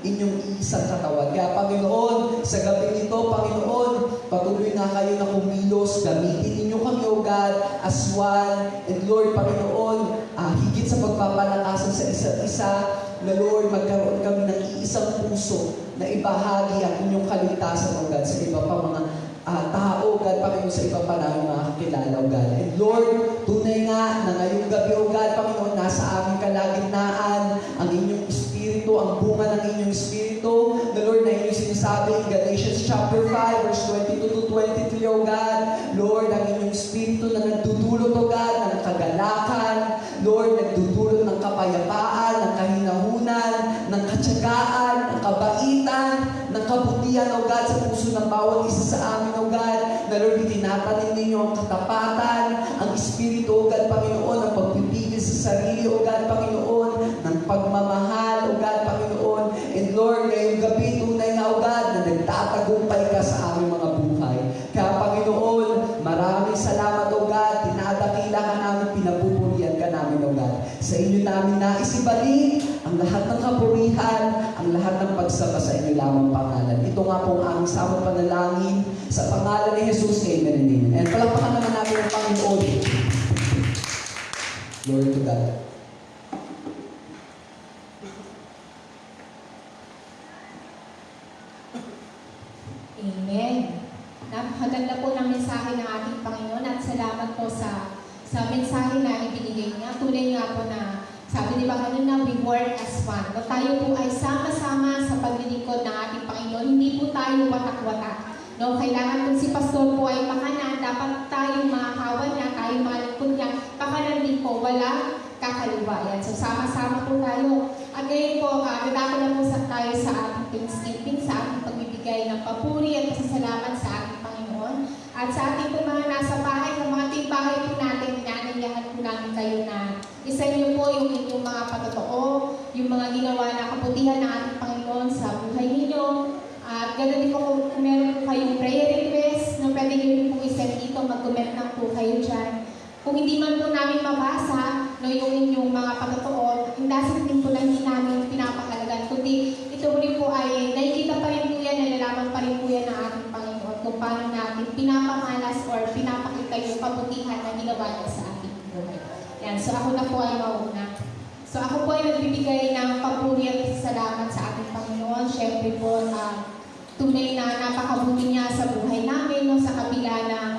inyong iisang katawan. Kaya Panginoon, sa gabi nito, Panginoon, patuloy na kayo na kumilos, gamitin ninyo kami, O God, as one. And Lord, Panginoon, higit sa pagpapalakasan sa isa't isa, na Lord, magkaroon kami ng iisang puso na ibahagi ang inyong kaligtasan, O God, sa iba pa mga tao, God, Panginoon, sa iba pa namin mga kakilala, O God. And Lord, tunay nga na ngayong gabi, O God, Panginoon, nasa aming kalagitnaan ang inyong Espiritu, ang bunga ng inyong Espiritu, na Lord, na inyong sinasabi in Galatians chapter 5, verse 22 to 23, O God. Lord, ang inyong Espiritu na nagdudulot, O God, ng kagalakan, Lord, nagdudulot ng kapayapaan, ng kahinahunan, ng katyagaan, ng kabaitan, ng kabutihan, O God, sa puso ng bawat isa sa amin, O God, na Lord, itinatanim ninyo ang katapatan, ang Espiritu, O God, Panginoon, ang pagpipigil sa sarili, O God, Panginoon, ng pagmamahal, O God, Panginoon. And Lord, ngayong gabi, tunay na, O God, na nagtatagumpay ka sa aming mga buhay. Kaya, Panginoon, maraming salamat, O God, tinadakila ka namin, pinapupurihan ka namin, O God. Sa inyo namin naisibalik ang lahat ng kapurihan, ang lahat ng pagsamba sa inyo lamang pangalan. Ito nga po ang aming samang panalangin sa pangalan ni Jesus. Amen and amen. And palakpakan naman natin ang Panginoon. Glory to God. Amen. Napakaganda po ng mensahe ng ating Panginoon at salamat po sa mensahe na ibinigay niya. Tunay nga po na, sabi di ba kanina, we work as one. No, tayo po ay sama-sama sa paglilingkod ng ating Panginoon. Hindi po tayo watak-watak. No, kailangan kung si pastor po ay pakanan, dapat tayo makakawan niya, tayo malingkod niya. Pakanan din po, wala kakaliwa. Yan. So sama-sama po tayo. At ngayon po, nadako na po tayo sa ating Thanksgiving, sa ating pagbibigay ng papuri at pasasalamat sa ating Panginoon. At sa ating po mga nasa bahay, sa mga bahay po natin, inanyayahan po namin kayo na isa niyo po yung inyong mga patotoo, yung mga ginawa na kabutihan ng ating Panginoon sa buhay ninyo. At ganoon din po kung meron po kayong prayer request, no, pwede nyo rin po isend dito, mag-comment lang po kayo dyan. Kung hindi man po namin mabasa, no, yung inyong mga patotoo, hindasin din po na hindi namin pinapakalagan, kundi ito rin po ay nakikita pa rin po yan, nalalaman pa rin po yan ng ating Panginoon kung paano natin pinapamalas or pinapakita yung kabutihan na ginawa niya sa ating buhay. Yan, so ako na po ay mauna. So ako po ay nagbibigay ng papuri at salamat sa ating Panginoon. Siyempre po, tunay na napakabuti niya sa buhay namin, no, sa kabila ng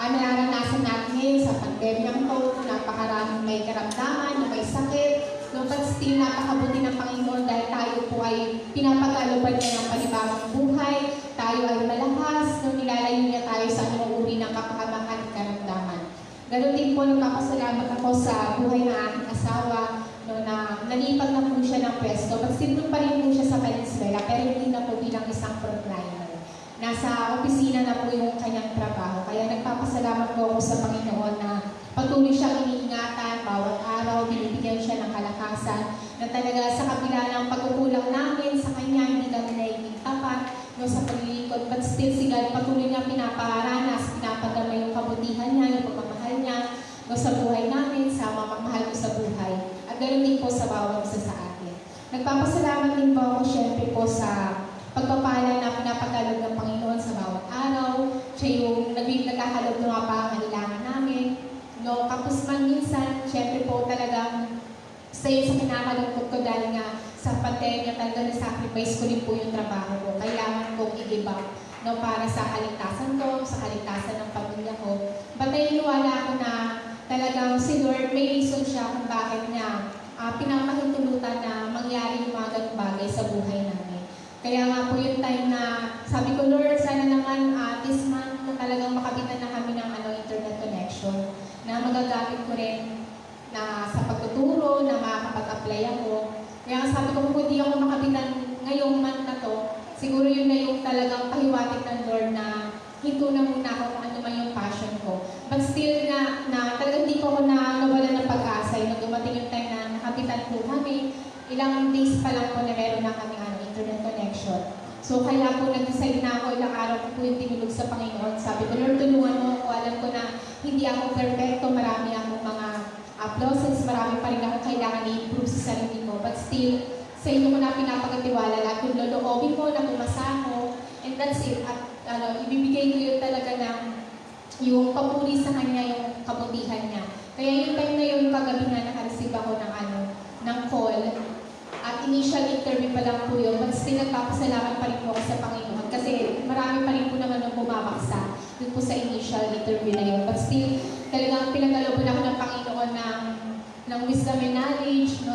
nararanasan natin ngayon sa pandemya ko, napakaraming may karamdaman, may sakit, no, but still napakabuti ng Panginoon dahil tayo po ay pinapagkalooban niya ng panibagong buhay, tayo ay malakas, no, nilalayo niya tayo sa anumang uri ng kapahamakan at karamdaman. Ganon din po, nagpapasalamat ako sa buhay ng aking asawa, no, na nalipat na po siya ng pwesto, but still pa rin po siya sa Valenzuela, pero hindi na po bilang isang frontliner. Nasa opisina na po yung kanyang trabaho. Kaya nagpapasalamat po ako sa Panginoon na patuloy siyang iniingatan, bawat araw, binibigyan siya ng kalakasan, na talaga sa kabila ng pagkukulang namin sa kanya, hindi kami naiingit tapat, no, sa paglilingkod, but still si God patuloy niya pinaparanas, pinapadama yung kabutihan niya, yung pagmamahal niya, no, sa buhay namin, sa mamamahal ko sa buhay. At ganoon din po sa bawat isa sa atin. Nagpapasalamat din po ako syempre po sa pagpapala na pinapagalog ng Panginoon sa bawat araw. Siya yung nagkakalog ng mga pangangailangan namin. No, kapos man minsan, syempre po talagang sa kinakalungkot ko dahil nga sa pandemya talaga na-sacrifice ko din po yung trabaho ko. Kailangan kong i-give up, no, para sa kaligtasan ko, sa kaligtasan ng pamilya ko. But naniniwala ako na talagang si Lord, may reason siya kung bakit niya pinapahintulutan na mangyari yung mga ganung bagay sa buhay namin. Kaya nga po yung time na sabi ko, Lord, sana naman this month na talagang makabitan na kami ng internet connection na magagamit ko rin na sa pagtuturo, na makakapag-apply ako. Kaya sabi ko, kung hindi ako makabitan ngayong month na to, siguro yun na yung talagang pahiwatig ng Lord na hinto na muna ako kung ano man yung passion ko. But still na talagang hindi ko ako nawalan ng pag-asa. Nung dumating yung time na nakabitan po kami, ilang days pa lang po na meron na kami internet connection. So kaya po nag-decide na ako, ilang araw ko po yung tinulog sa Panginoon. Sabi ko, Lord, tulungan mo ako. Alam ko na hindi ako perfecto, marami akong mga losses, marami pa rin akong kailangan i-improve sa sarili ko. But still, sa inyo ko na pinapagatiwala lahat yung loloobin ko na pumasa ko, and that's it. At ibibigay ko yun talaga ng yung papuri sa kanya, yung kabutihan niya. Kaya yung time na yun, kagabi nga nakareceive ako ng call. At initial interview pa lang po yun, but still nagpapasalamat pa rin po ako sa Panginoon. Kasi marami pa rin po naman yung bumabaksa dun po sa initial interview na yun. But still, talagang pinagkalooban ako ng Panginoon ng wisdom and knowledge, no,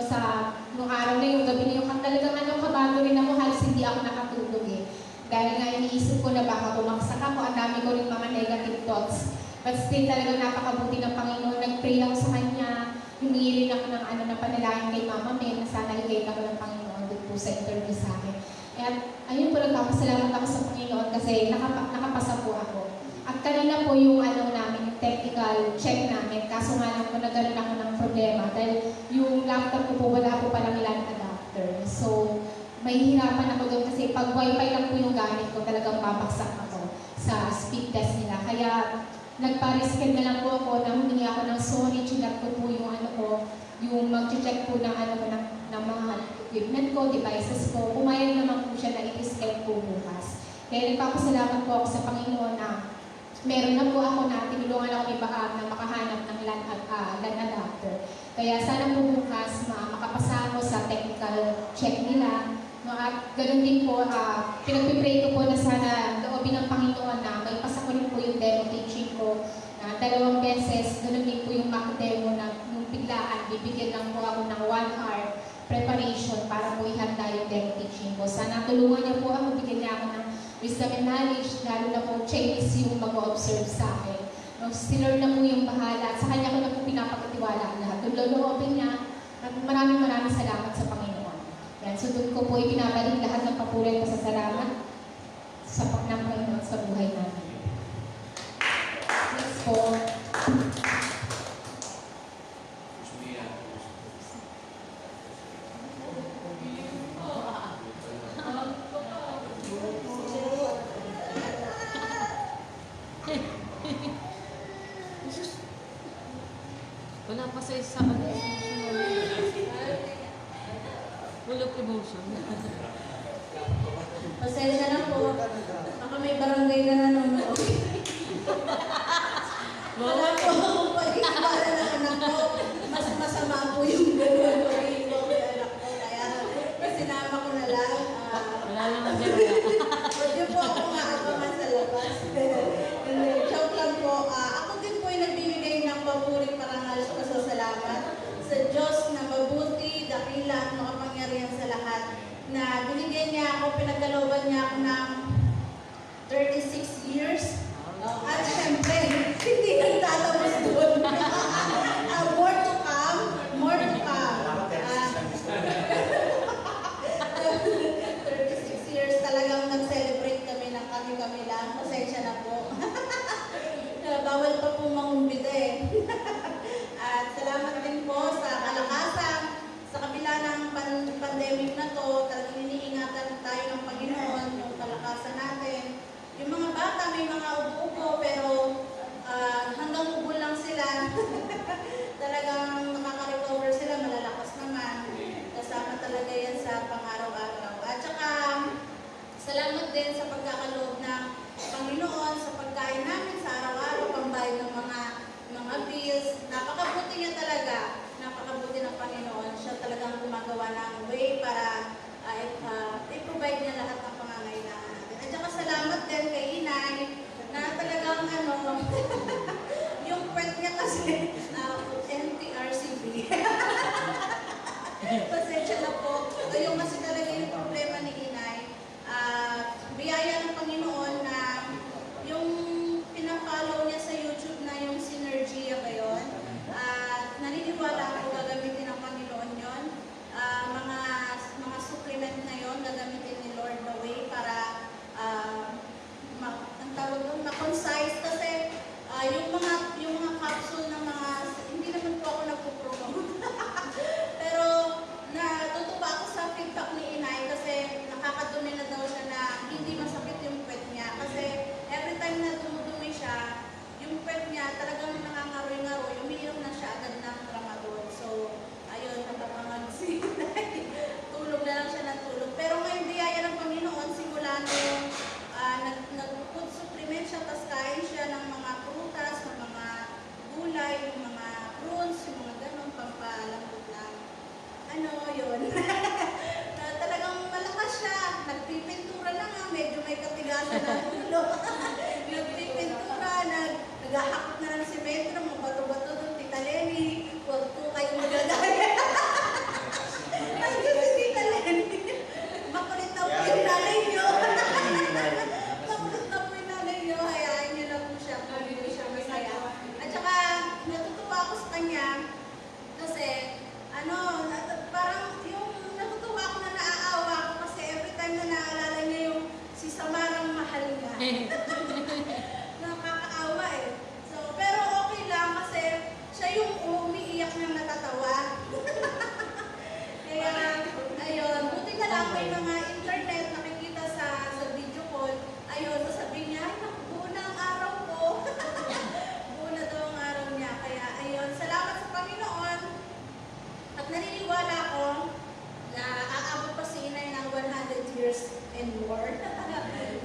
nung araw na yung gabi na yung talagang kabado rin ako, halos hindi ako nakatulog eh. Dahil nga iniisip ko na baka bumaksak ako, ang dami ko rin mga negative thoughts. But still talagang napakabuti ng Panginoon. Nag-pray ako sa Kanya, humingi rin ako ng panalangin kay Mama May, na sana i-guide ako ng Panginoon doon po sa interview sa akin. At ayun po, nagpapasalamat ako sa Panginoon kasi nakapasa po ako. At kanina po yung namin, yung technical check namin, kaso nga lang po nagkaroon ako ng problema dahil yung laptop ko po wala po palang LAN adapter. So, may hirapan ako doon kasi pag wifi lang po yung gamit ko, talagang babaksak ako sa speed test nila. Kaya nagpa-rescan na lang po ako, humingi ako ng sorry, chinat ko po yung yung mag-check po ng ng mga equipment ko, devices ko. Pumayag naman po siya na i-scan po bukas. Kaya nagpapasalamat po ako sa Panginoon na meron na po ako na tinulungan ako ni Baam na makahanap ng LAN adapter. Kaya sana po bukas makapasa ako sa technical check nila. No, at ganoon din po, pinagpipray ko po na sana loobin ng Panginoon na may pasa ko rin po yung demo teaching ko na 2 beses. Ganoon din po yung mock demo na yung biglaan, bibigyan lang po ako ng 1 hour preparation para po ihanda yung demo teaching ko. Sana tulungan niya po ako, bigyan niya ako ng wisdom and knowledge, lalo na po Chinese yung mag-observe sa akin. No, si Lord na po yung bahala at sa Kanya ko na po pinapakatiwala ang lahat. Yung loloobin niya, at maraming salamat sa Panginoon. Yan, so doon ko po ipinabalik lahat ng papuri at pasasalamat sa Panginoon sa buhay namin. Next po. Wala pa sa isa. Full of emotion. Pasensya na po. Baka may barangay na nanonood. Wala po akong pag-iwala ng anak ko. Mas masama po yung gano'n ko yung anak ko. Kaya sinama ko na lang. Wala lang ang gano'n. Pwede po ako maabangan sa labas. Joke lang po. Ako din po yung nagbibigay ng papuring parangal at pasasalamat sa Diyos na mabuti, dakila at makapangyarihan sa lahat, na binigyan niya ako, pinagkalooban niya ako ng 36 years. At syempre, hindi nagtatapos doon. More to come, more to come. 36 years talagang nag-celebrate kami ng kami-kami lang. Pasensya na po. Bawal pa po mangumbida eh. At salamat din po sa kalakasan. Sa kabila ng pandemic na to, talagang iniingatan tayo ng Panginoon, yung kalakasan natin. Yung mga bata, may mga ubo-ubo, pero hanggang ubo lang sila. Talagang nakaka-recover sila, malalakas naman. Kasama talaga yan sa pang-araw-araw. At saka, salamat din sa pagkakaloob ng Panginoon, sa pagkain namin sa araw-araw, pambayad ng mga bills. Napakabuti niya talaga. Napakabuti ng Panginoon. Siya talagang gumagawa ng way para i-provide niya lahat ng pangangailangan natin. At saka salamat din kay Inay na talagang yung kwent niya kasi NTRCB. Pasensya na po. Yung kasi talaga yung problema ni Inay. Biyaya ng Panginoon na yung pinapollow niya sa YouTube na yung Synergia ba yun? Naniniwala ako gagamitin ng Panginoon yun. Mga supplement na yun, gagamitin ni Lord na ulo. Nagpipintura, naghahakot na ng simentro, mga bato-bato doon, Tita Lenny. Huwag po kayo magagaya. Ay, kasi Tita Lenny. Makulit na po yung nanay niyo. Makulit na po yung nanay niyo. Hayaan niyo na po siya. Kung hindi siya masaya. At saka, natutuwa ako sa kanya. Kasi, parang yung natutuwa ako na naaawa ako kasi every time na naalala niya yung si Samarang mahal niya. Nakakaawa eh. So, pero okay lang kasi siya yung umiiyak niyang natatawa. Kaya, ayun, buti na lang may mga internet nakikita sa video call. Ayun, sasabihin niya, ay, naku, buo na ang araw ko. Buo na daw ang araw niya. Kaya, ayun, salamat sa Panginoon. At naniniwala ko na aabot pa si Inay ng 100 years and more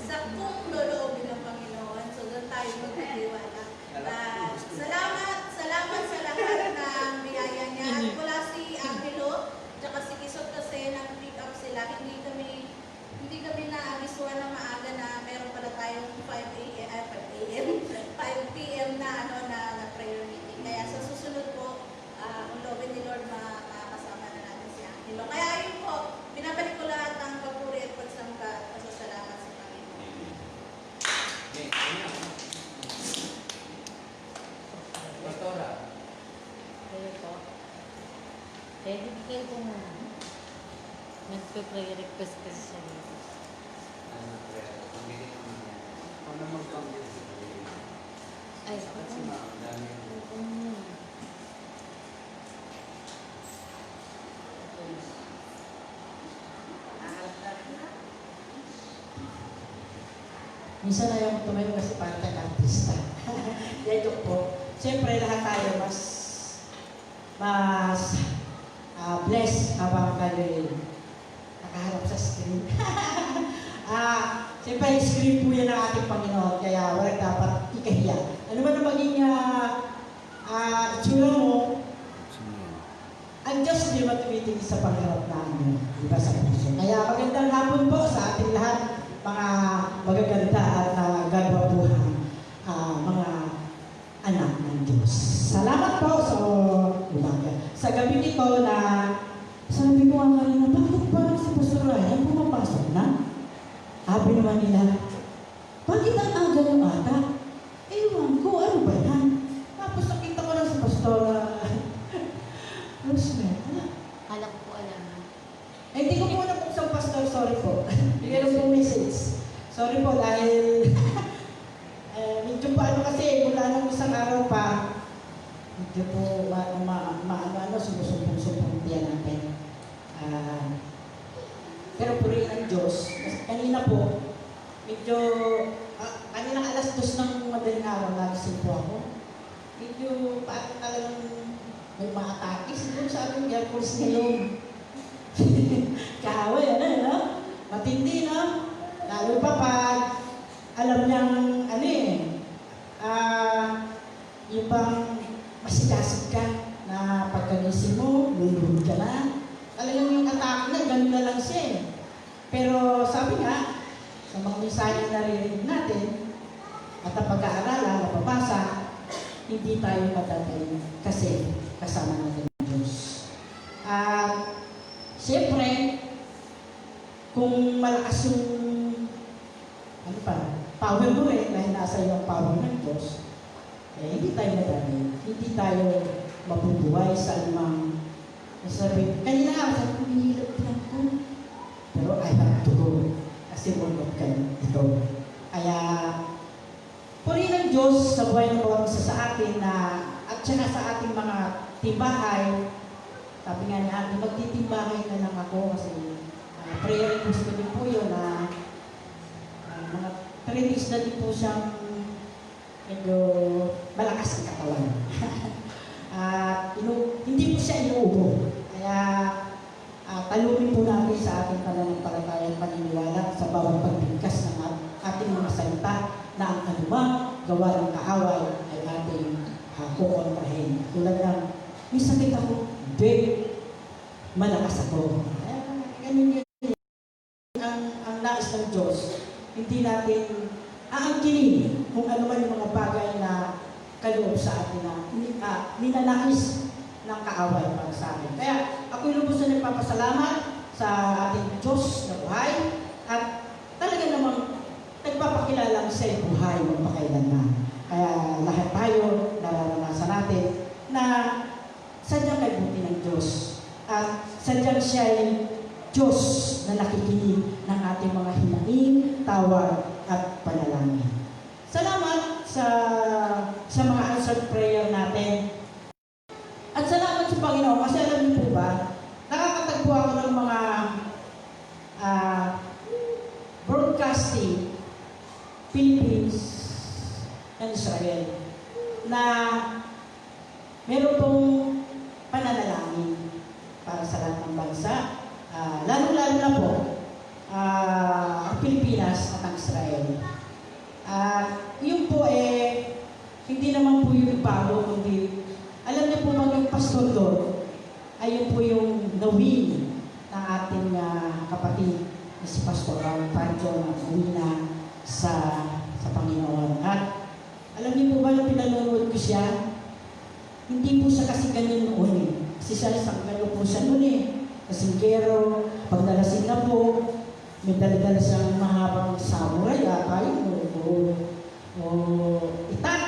sa kung loloobin ng Panginoon. So, doon tayo magtitiwala. Salamat sa lahat ng biyaya niya. At mula si Angelo, tsaka si Kisot kasi nag-pick up sila. Hindi kami na-avisuan na maaga na meron pala tayong 5 p.m. na prayer meeting. Kaya sa susunod po, kung loobin ni Lord, makakasama na natin si Angelo. Kaya ayun po, binabalik ko lahat ng papuri at pagsamba at pasasalamat sa Panginoon. Pastora. Kayo po. Pwede kayo po muna. Nagpe-prayer request kasi siya dito. Ay, Minsan ayaw ko tumayo kasi parang artista. Yan joke po. Siyempre lahat tayo mas blessed habang kayo nakaharap sa screen. Siyempre screen po yan ng ating Panginoon kaya walang dapat ikahiya. Ano ba na maging itsura mo, ang Diyos hindi matumitingin sa pagharap namin, di ba sa puso. Kaya magandang hapon po sa ating lahat, mga magaganda at gagwapuhan mga anak ng Diyos. Salamat po sa umaga. Sa gabi nito na sabi ko nga kanina, bakit parang si Pastor Ryan pumapasok na? Sabi naman nila, bakit ang aga ng ata? Ewan ko, ano ba yan? Tapos nakita ko lang si Pastor Rosemary. kala ko po alam. Hindi ko muna buksan, Pastor. Sorry po. Bigyan lang po message. Sorry po dahil medyo paano kasi mula nung isang araw pa, medyo po sumusumpong-sumpong diyan natin. Pero puri ang Diyos. Kasi kanina po, medyo kanina alas 2 ng madaling araw, nagising po ako. Medyo parang talagang may mga atake. Siguro sa ating airports ngayon. Kaaway, matindi, no? Lalo pa pag alam niyang, yung bang masigasig ka na pagkagising mo, luluhod ka na. Talagang yung atake na, ganun na lang siya eh. Pero sabi nga, sa mga mensahe na naririnig natin, at ang pag-aaralan, napabasa, hindi tayo matatay kasi kasama natin ang Diyos. Siyempre, kung malakas yung power mo rin, dahil nasa iyo ang power ng Diyos, hindi tayo madali. Hindi tayo mabubuhay sa anumang nasabi. Kanina nga, sabi ko, hinihilap lang ko. Pero I have to go. Kasi work of God ito. Kaya, purihin ng Diyos sa buhay ng bawat isa sa atin na, at saka sa ating mga timbahay. Sabi nga niya, magtitimbahay na lang ako kasi prayer request ko din po yun na mga 3 days na din po siyang medyo malakas ang katawan. Hindi po siya inuubo. Kaya talunin po natin sa ating pananampalataya at paniniwala sa bawat pagbigkas ng ating mga salita na ang anumang gawa ng kaaway ay ating kukontrahin. Tulad ng, may sakit ako, malakas ako. Ganun yun. Ang nais ng Diyos, hindi natin aangkinin kung ano man yung mga bagay na kaloob sa atin na ninanais ng kaaway para sa akin. Kaya ako'y lubos na nagpapasalamat sa ating Diyos na buhay at talaga namang nagpapakilalang sa'yo buhay magpakailanman. Kaya lahat tayo nararanasan natin na sadyang kaibuti ng Diyos at sadyang siya ay Diyos na nakikinig ng ating mga hinaing, tawag at panalangin. Salamat sa mga answered prayer natin. At salamat sa Panginoon kasi alam niyo po ba, nakakatagpo ako ng mga broadcasting Philippines and Israel na meron pong pananalangin para sa lahat ng bansa. Lalo-lalo na po ang Pilipinas at ang Israel. Yun po hindi naman po yung bago, kundi alam niyo po bang yung pastor doon ay yun po yung nawin ng ating kapatid na si Pastor Raul Pancho na uwi na sa Panginoon. At alam niyo po ba nung pinanonood ko siya, hindi po siya kasi ganyan noon Kasi siya isang gano'n po siya noon Kasinggero, pag nalasing na po, may dala-dala siyang mahabang samurai, o itak.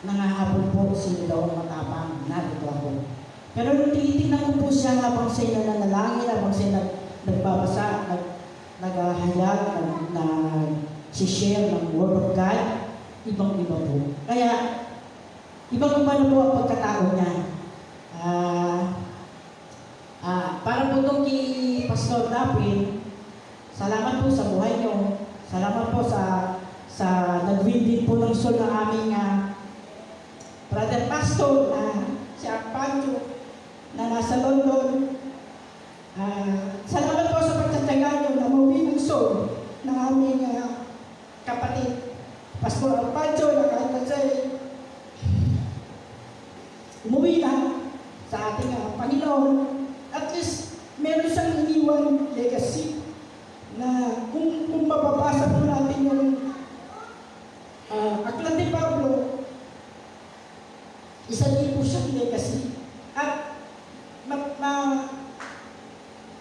Nangahabol po sino daw ang matapang, narito ako. Pero nung tinitingnan ko po siya habang siya nananalangin, habang siya nagbabasa, naghahayag, nag-share ng Word of God, ibang-iba po. Kaya, ibang-iba na po ang pagkatao niya. Para po itong kay Pastor Dapin, salamat po sa buhay niyo. Salamat po sa nag-win din po ng soul ng aming Brother Pastor na si Pancho na nasa London. Salamat po sa pagtatyaga niyo na mawin ang soul ng aming kapatid Pastor Pancho na kahit na siya umuwi na sa ating Panginoon. At least meron siyang iniwan legacy na kung mababasa po natin yung Aklat ni Pablo, isa din po siyang legacy. At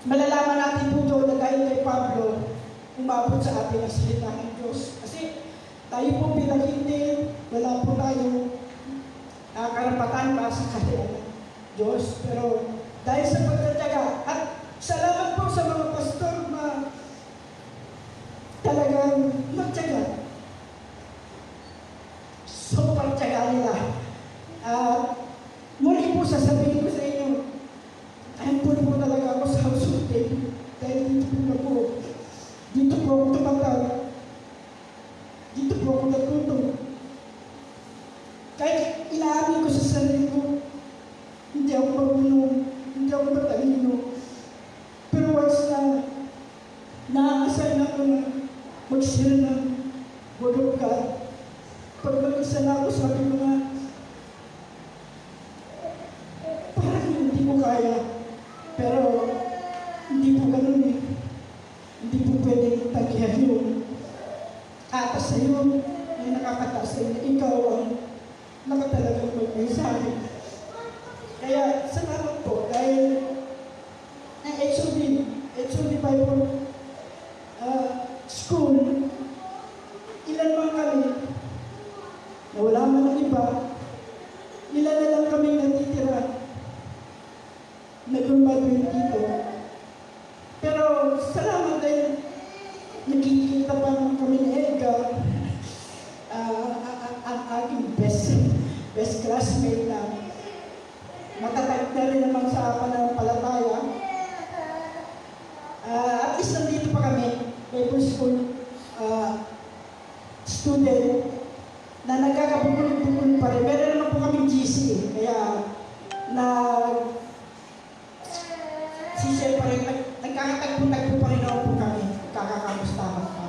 malalaman natin po doon na dahil kay Pablo, umabot sa ating ang salita ng Diyos. Kasi tayo po bilang hindi, wala po tayo karapatan para sa kanila ng Diyos. Pero dahil sa pagtatyaga, at salamat po sa mga pastor na talagang magtyaga. Sobrang tyaga nila. Muli po sasabihin ko sa inyo, handful po talaga ako sa household dahil dito po ako tumatag. Dito po ako natuto. Kahit inaamin ko sa sarili ko, hindi ako marunong, hindi ako matalino. Pero once na nakakasan ako na mag-share ng Word of God, pag mag-isa na ako, sabi ko nga, parang hindi ko kaya. Pero, hindi po ganun Hindi po pwedeng tagyan yung atas sa iyo, ay nakakataas sa iyo. Ikaw ang nakatalagang mag-mensahe. Kaya, salamat po. Dahil, ang HOD Bible School, ilan man kami, na wala man ang iba, ilan na lang kami natitira. Nag-graduate dito. Pero salamat dahil nakikita pa naman kami ni Edgar, ang aking best classmate na matatag na rin naman sa pananampalataya. At least nandito pa kami, Bible School student, na nagkakabukul-bukul pa rin. Meron naman po kami GC kaya nagkakatagpo-tagpo pa rin ako po kami, kakakamustahan pa.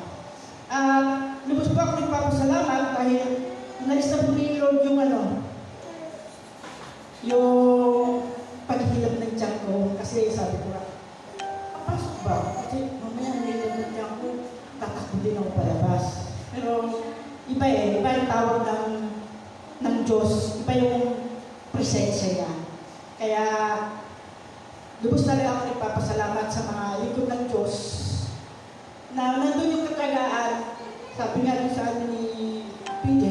Lubos po ako nagpapasalamat dahil nalis na po ni Lord yung paghihilap ng tiyan ko, kasi sabi ko papasok ba? Kasi mamaya nililap ng tiyan ko, tatakbo din ako palabas. Pero iba iba yung tawag ng Diyos, iba yung presensya niya. Kaya, lubos na rin ako nagpapasalamat sa mga likod ng Diyos na nandun yung katagaan. Sabi nga rin sa ano ni PJ,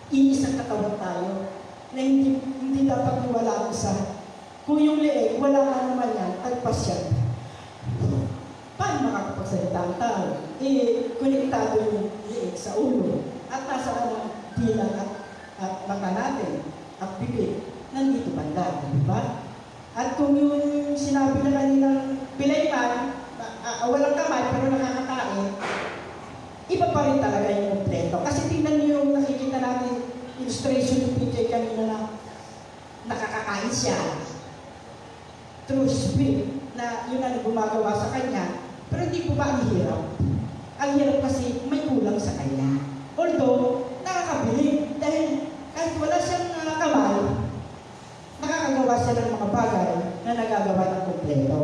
iisang katawan tayo na hindi dapat wala ang isa. Kung yung leeg, wala ka naman yan, tagpas yan. Paano makakapagsalita ang tao? Konektado yung leeg sa ulo at nasa ang bilang at mata natin at bibig, nandito banda, di ba? At kung yung sinabi na kaninang pilayman, walang kamay pero nakakakain, iba pa rin talaga yung kompleto. Kasi tingnan niyo yung nakikita natin, illustration ng PJ kanina na nakakakain siya. True spirit, na yun ang gumagawa sa kanya. Pero hindi po ba ang hirap? Ang hirap kasi may kulang sa kanya. Although, nakakabilib. Dahil kahit wala siyang kamay, nakakagawa siya ng mga bagay na nagagawa ng kompleto.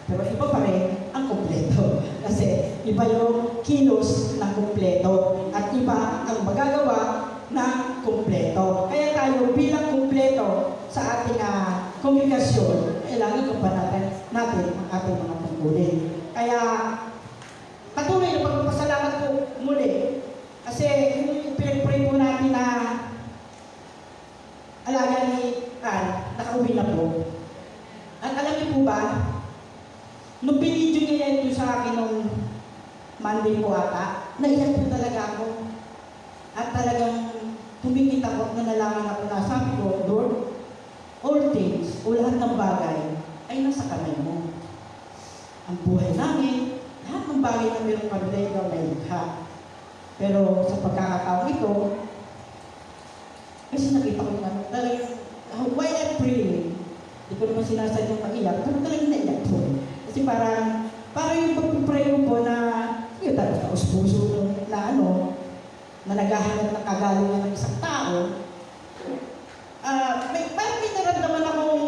Pero iba pa rin ang kompleto. Kasi iba yung kilos ng kompleto at iba ang magagawa ng kompleto. Kaya tayo bilang kompleto sa ating komunikasyon, kailangan kumpanatin natin ang ating mga tungkulin. Kaya patuloy na pagpapasalamat ko muli. Kasi yung pinag-pray po natin na alaga ni Ann, nakauwi na po. At alam niyo po ba, nung binidyo niya ito sa akin nung Monday po ata, naiyak po talaga ako. At talagang humingit ako, nanalangin ako na sabi ko, Lord, all things, o lahat ng bagay, ay nasa kamay mo. Ang buhay namin, lahat ng bagay na mayroong kami na ikaw na likha. Pero sa pagkakataon ito, kasi nakita ko yung talagang, while I'm praying, hindi ko naman sinasadyang mag-iyak, pero talagang naiyak po. Kasi parang yung pag-pray ko po na, yun talagang taos-puso na na naghahanap ng kagalingan ng isang tao, parang may naramdaman akong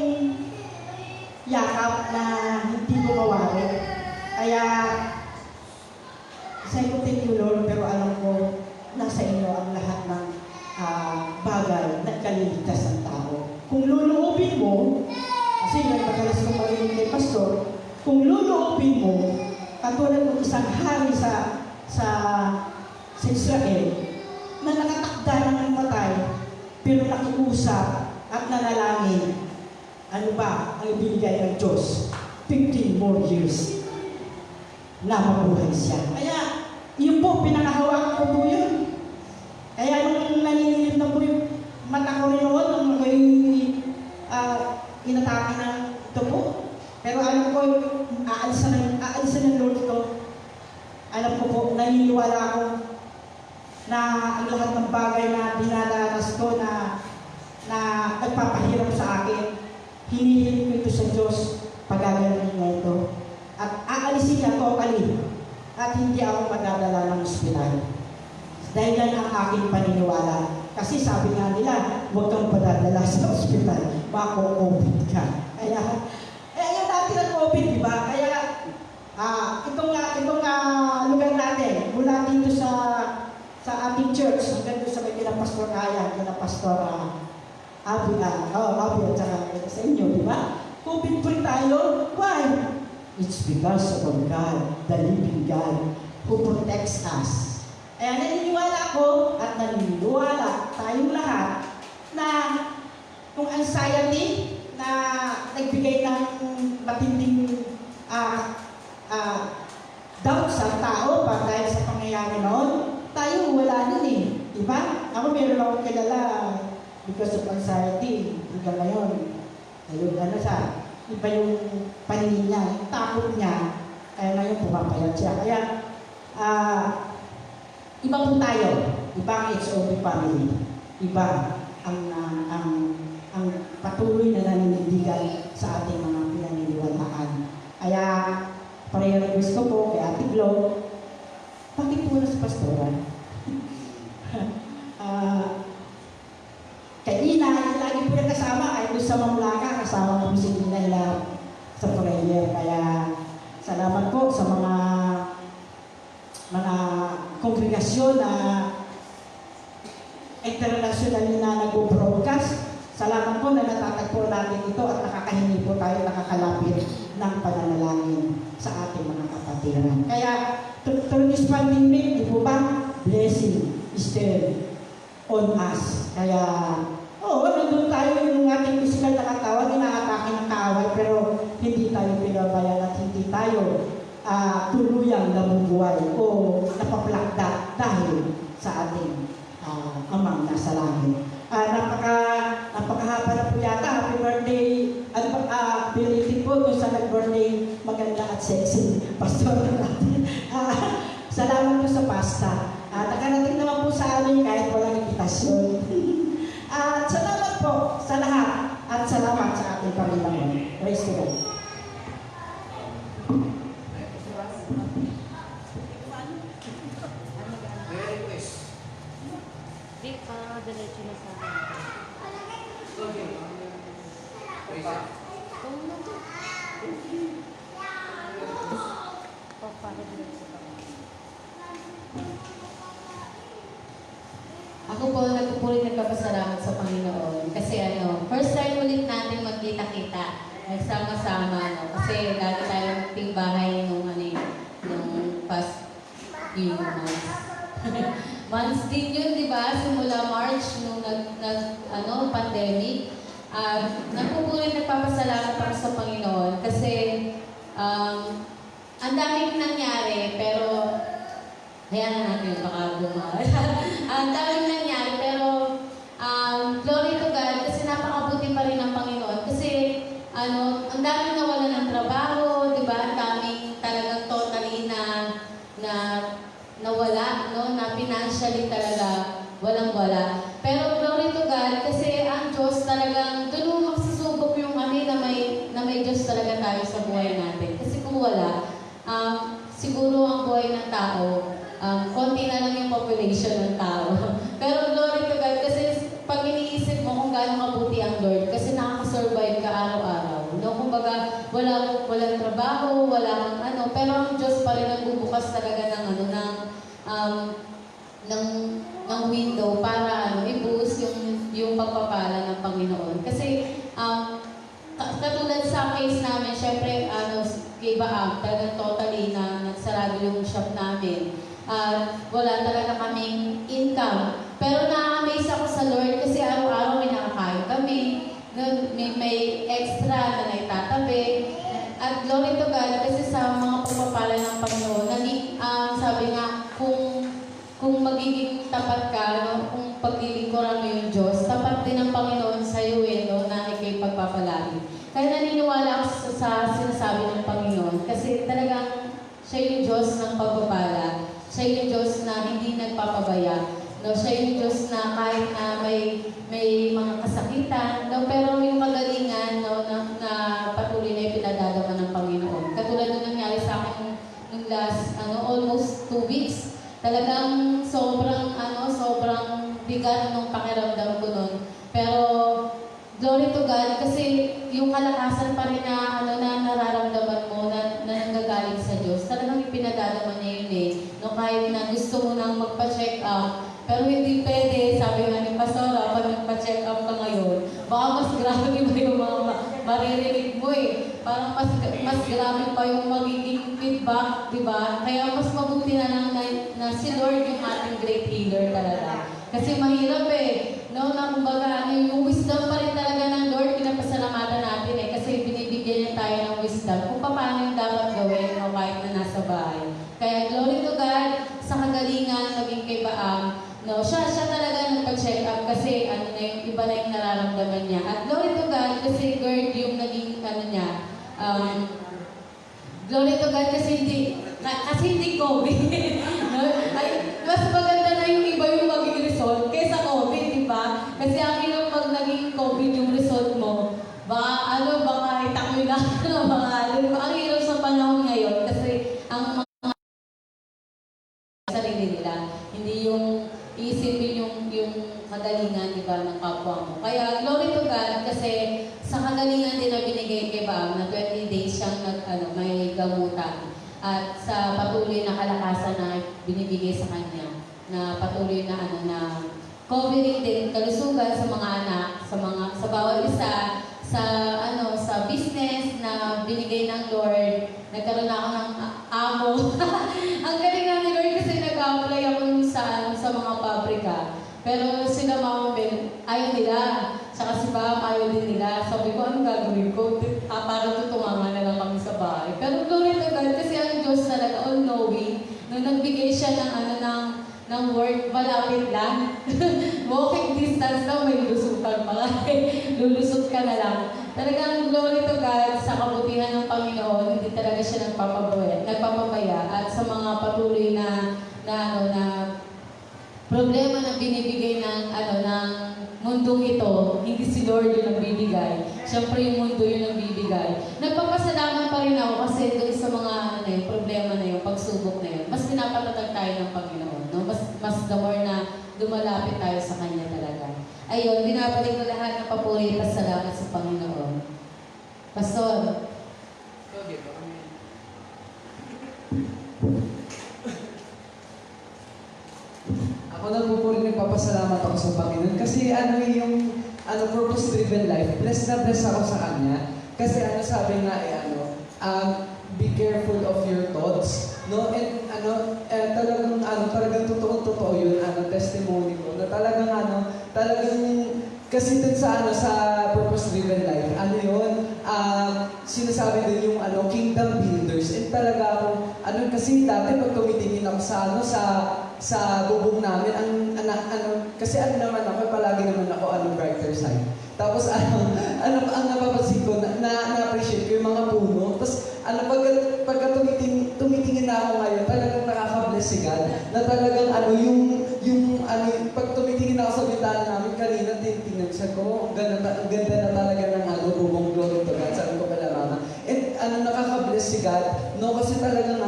yakap na hindi ko mawari. Kaya, sabi ko, thank you Lord, pero alam ko, nasa inyo ang lahat ng bagay na kaliligtas ng tao. Kung luluubin mo, kasi nagpagalas ko marinig kay Pastor, kung luluubin mo, katulad ng isang hari sa Israel, na nakatakda ng matay, pero nakiusap at nanalangin, ano ba ang ibinigay ng Diyos? 15 more years na mabuhay siya. Kaya, yun po, pinangahawakan ko po yun. Kaya nung naninilip na po yung mata ko rin noon, nung ako'y inatake ng ito po. Pero alam ko, aalisan ng Lord ito. Alam ko po, naniniwala ako na ang lahat ng bagay na dinadanas ko na nagpapahirap sa akin, hinihiling ko ito sa Diyos, pagagaling niya ito. At aalisin niya totally. At hindi ako madadala ng ospital. Dahil yan ang aking paniniwala. Kasi sabi nga nila, huwag kang padadala sa ospital. Mako-COVID ka. Kaya yung natin ang COVID, di ba? Kaya itong lugar natin, mula dito sa ating church, hanggang doon sa may kina Pastor Aya, kina Pastor Abi at saka sa inyo, di ba? COVID-free tayo. Why? It's because of God, the living God, who protects us. Kaya naniniwala ako at naniniwala tayong lahat na kung anxiety na nagbigay ng matinding doubt sa tao dahil sa pangyayari noon, tayo wala nun eh. Diba? Ako meron akong kilala because of anxiety. Hanggang ngayon, ayun siya. Iba yung paningin niya, yung takot niya, kaya ngayon pumapayat siya. Kaya, iba po tayo. Iba ang HOP family. Iba ang patuloy na naninindigan sa ating mga pinaniniwalaan. Kaya, prayer request ko po kay Ate Glo, bakit po na sa pastoran? Kay Ina, lagi po na kasama, kahit doon sa Mamlaka, kasama po si Ina sa prayer. Kaya, salamat po sa mga kongregasyon na international na nag-broadcast. Salamat po na natatagpo natin ito at nakakahingi po tayo, nakakalapit ng pananalangin sa ating mga kapatiran. Kaya, through this pandemic, di po ba, blessing is still on us. Kaya, nandun tayo yung ating physical na katawan, inaatake ng kaaway, pero hindi tayo pinabayan at hindi tayo tuluyang nabubuhay o napaplakda dahil sa ating amang nasa langit. Napakahaba na po yata. Happy birthday. Belated po kung sa nag-birthday, maganda at sexy. Pastor natin. Salamat po sa pasta. Nakarating naman po sa amin kahit walang invitasyon. At salamat po sa lahat. At salamat sa ating Panginoon. Praise the Lord. Di pa, diretso na sa akin. Kung na to. Para diretso pa. Ako po, nagpapasalamat sa Panginoon. Kasi first time ulit natin magkita-kita. Nagsama-sama, Kasi lagi tayong tingbahay nung past few months. Months din yun, di ba? Simula March, nung pandemic. Nagpapasalamat ako sa Panginoon kasi ang daming nangyari, pero hayaan na natin baka ang daming nangyari, pero glory to God kasi napakabuti pa rin ng Panginoon. Kasi ang daming nawalan ng trabaho, di ba? Ang daming talagang totally na nawala, na financially talaga walang-wala. Pero glory to God kasi ang Diyos talagang doon mo magsusubok yung na may Diyos talaga tayo sa buhay natin. Kasi kung wala, siguro ang buhay ng tao, konti na lang yung population ng tao. Pero glory to God kasi pag iniisip mo kung gaano kabuti ang Lord, kasi nakaka-survive ka araw-araw. Kumbaga, walang trabaho, walang pero ang Diyos pa rin nagbubukas talaga ng window para i-boost yung pagpapala ng Panginoon. Kasi katulad sa case namin, syempre kay Baam, talagang totally na nagsarado yung shop namin. Wala talaga kaming income. Pero na-amaze ako sa Lord kasi araw-araw may nakakain kami. May extra na naitatabi. At glory to God kasi sa mga pagpapala ng Panginoon, sabi nga, kung magiging tapat ka, kung paglilingkuran mo yung Diyos, tapat din ang Panginoon sa iyo na ikay pagpapalain. Kaya naniniwala ako sa sinasabi ng Panginoon kasi talagang siya yung Diyos ng pagpapala. Siya yung Diyos na hindi nagpapabaya. Siya yung Diyos na kahit na may mga kasakitan, pero yung kagalingan na patuloy na ipinadadama ng Panginoon. Katulad nung nangyari sa akin nung last almost 2 weeks. Talagang sobrang bigat nung pakiramdam ko nun. Pero glory to God kasi yung kalakasan pa rin na nararamdaman mo na nanggagaling sa Diyos. Talagang ipinadadama niya yun kahit na gusto mo nang magpa-check up, pero hindi pwede, sabi nga ni Pastora, pag nagpa-check up ka ngayon, baka mas grabe mo yung mga maririnig mo Parang mas grabe pa yung magiging feedback, di ba? Kaya mas mabuti na lang na si Lord yung ating great healer talaga. Kasi mahirap na kumbaga yung wisdom pa rin talaga ng Lord, pinapasalamatan natin kasi binibigyan niya tayo ng wisdom kung paano yung dapat gawin kahit na nasa bahay. Kaya glory to God sa kagalingan maging kay Baam. Siya talaga nagpa-check up kasi iba na yung nararamdaman niya. At glory to God kasi Gerd yung naging niya. Glory to God kasi hindi COVID. Mas maganda na yung iba yung maging result kaysa COVID, di ba? Kasi ang hirap pag naging COVID yung result mo, baka itakoy lang, ang hirap sa panahon ngayon kasi ang mga sarili nila, hindi yung iisipin yung kagalingan, di ba, ng kapwa mo. Kaya, glory to God, kasi sa kagalingan din na binigay kay Baam, na 20 days siyang may gamutan. at sa patuloy na kalakasan na binibigay sa kanya, na patuloy na covering din kalusugan sa mga anak, sa bawat isa, sa business na binigay ng Lord. Nagkaroon ako ng amo. Ang galing nga ni Lord kasi nag-apply ako sa mga pabrika. Pero sila Mama Bel, ayaw nila. Saka si Pam, ayaw din nila. Sabi ko, anong gagawin ko? Para tutungangan na lang kami sa bahay. Pero glory to God, kasi ang Diyos talaga all-knowing. Nung nagbigay siya ng work, malapit lang. Walking distance daw, may lusutan pa nga. Lulusot ka na lang. Talagang glory to God sa kabutihan ng Panginoon, hindi talaga siya nagpapabaya. At sa mga patuloy na problema na binibigay ng mundong ito, hindi si Lord yung nagbibigay. Siyempre yung mundo yung nagbibigay. Nagpapasalamat pa rin ako kasi doon sa mga problema na yun, pagsubok na yun, mas pinapatatag tayo ng Panginoon. No? Mas the more na dumalapit tayo sa Kanya talaga. Ayun, binabalik ko lahat ng papuri at salamat sa Panginoon. Pastor. Ako nagpupuri, nagpapasalamat ako sa Panginoon kasi yung purpose-driven life, blessed na blessed ako sa Kanya. Kasi sabi nga be careful of your thoughts. No? And talagang totoo yun, testimony ko, na talagang kasi dun sa purpose-driven life, sinasabi din yung kingdom builders. And talaga ako, kasi dati pag tumitingin ako sa bubong namin, kasi naman ako, palagi naman ako, brighter side. Tapos ang napapansin ko, na-appreciate ko yung mga puno. Tapos, pagka tumitingin na ako ngayon, talagang nakaka-bless si God. Na talagang, pag tumitingin ako sa bintana namin, kanina, tingnan siya ko, ang ganda na talaga ng bubong, glory to God. Sabi ko pala, Mama. And, nakaka-bless si God. No, kasi talagang,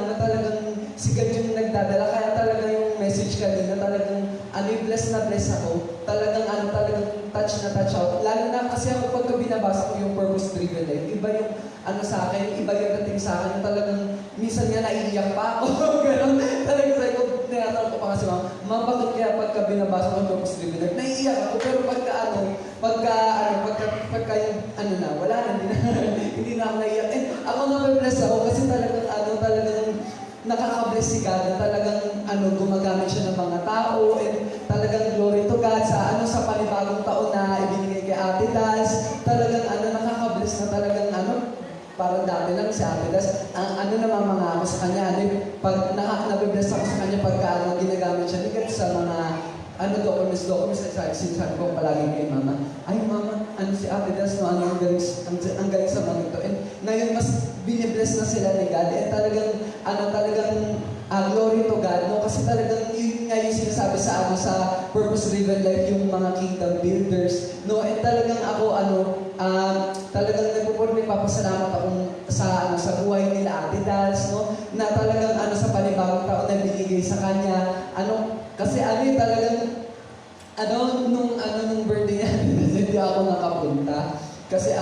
si God yung nagdadala. Kaya talaga yung message kanina, talagang, bless na bless ako. Talagang, touch na touch out. Lalo na kasi ako pagka binabasa ko yung purpose-driven life, iba yung sa akin, iba yung dating sa akin, talagang minsan nga naiiyak pa ako. Ganun. Talagang sabi ko, tinatanong ko pa kasi, Ma'am, bakit kaya pagka binabasa ko yung purpose-driven life, naiiyak ako. Pero pagka yung, wala na, hindi na ako naiiyak. And ako na-bless ako kasi talagang, nakaka-bless si God na talagang gumagamit siya ng mga tao and talagang glory to God sa panibagong taon na ibinigay kay Ate Daz. Talagang nakaka-bless na talagang parang dati lang si Ate Daz. Namamangako sa kanya, pag nabibless ako sa kanya pagka ginagamit siya ni God sa mga documents, sinasabi ko palagi kay Mama, ay Mama, si Ate Daz, ang galing sa mga ito. And ngayon, mas binibless na sila ni God. And talagang, glory to God, no? Kasi talagang yun nga yung sinasabi sa purpose-driven life, yung mga kingdom builders, no? And talagang ako, talagang nagpapasalamat akong sa buhay nila Ate Daz, no? Na talagang sa panibagong taon na binigay sa kanya, kasi talagang, nung birthday niya, hindi ako nakapunta. Kasi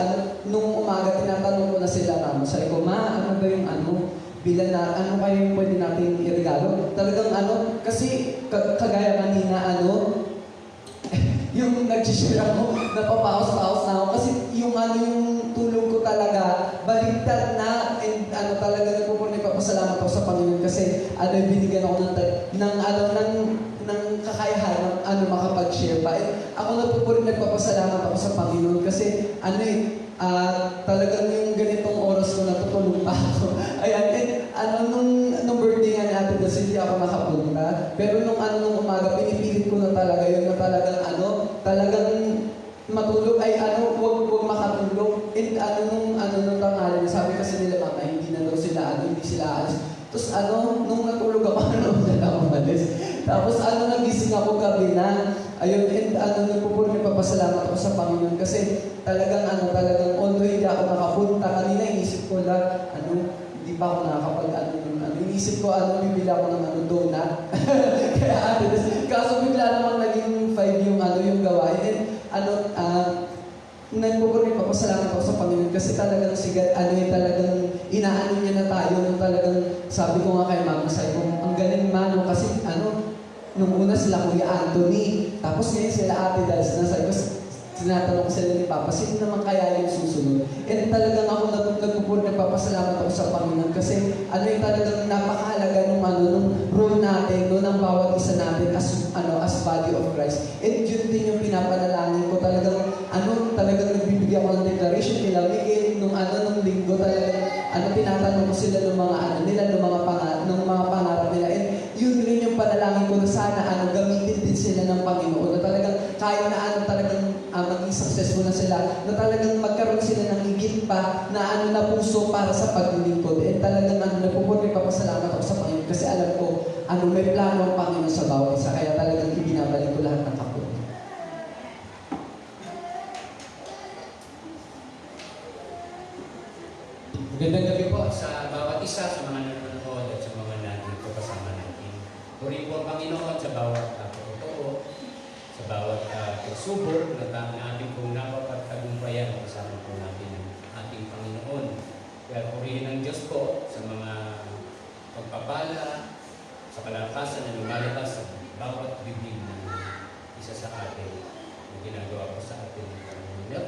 nung umaga, tinatanong ko na sila, Mama. Sabi ko, Ma, ano ba yung bilan na, kayo yung pwede natin iregalo? Talagang kasi kagaya kanina, yung nag-share ako, napapaos-paos na ako. Kasi yung tulong ko talaga, baligtad na, and talaga nagpapasalamat ako sa Panginoon kasi binigyan ako ng kakayahan makapag-share pa. Ako nagpapasalamat ako sa Panginoon kasi talagang yung ganitong oras ko natutulog pa ako. Ayan, and nung birthday nga ni Ate Daz, hindi ako nakapunta. Pero nung umaga, pinipilit ko na talaga yun, na talagang matulog, huwag makatulog. And nung tanghali, sabi kasi nila, Mama, hindi na daw sila, hindi sila alis. Tapos nung natulog ako, na ako umalis. Tapos nagising ako gabi na. Ayun, and nagpapasalamat ako sa Panginoon kasi talagang although hindi ako nakapunta, kanina inisip ko na, hindi pa ako inisip ko, bibili ako ng donut. Kaya kaso bigla namang naging 5 yung gawain. And nagpapasalamat ako sa Panginoon kasi talagang si God, talagang inaano niya na tayo, nung talagang sabi ko nga kay Mama, sabi ko, ang galing mano kasi nung una sila Kuya Anthony, tapos ngayon sila Ate Dals na, sabi ko, tinatanong ko sila ni Papa, sino naman kaya yung susunod? And talagang ako nagpapasalamat ako sa Panginoon kasi yung talagang napakahalaga nung role natin, ng bawat isa natin as body of Christ. And yun din yung pinapanalangin ko, talagang nagbibigyan ko ng declaration kila Miguel, nung linggo, talagang tinatanong ko sila ng mga ng mga pangarap nila. And yun rin yung panalangin ko na sana gamitin din sila ng Panginoon, na talagang kaya na talagang maging successful na sila, na talagang magkaroon sila ng higit pa na na puso para sa paglilingkod. And talagang papasalamat ako sa Panginoon kasi alam ko may plano ang Panginoon sa bawat isa, kaya talagang ibinabalik ko lahat ng kapwa. Magandang gabi po sa bawat isa, sa mga nanonood at sa mga nandito kasama natin. Puri po ang Panginoon sa bawat pagkakataon, sa bawat pagsubok na ating pong napapagtagumpayan kasama po natin ang ating Panginoon. Kaya purihin ang Diyos po sa mga pagpapala, sa kalakasan na lumalabas sa bawat bibig ng isa sa atin na ginagawa po sa atin. And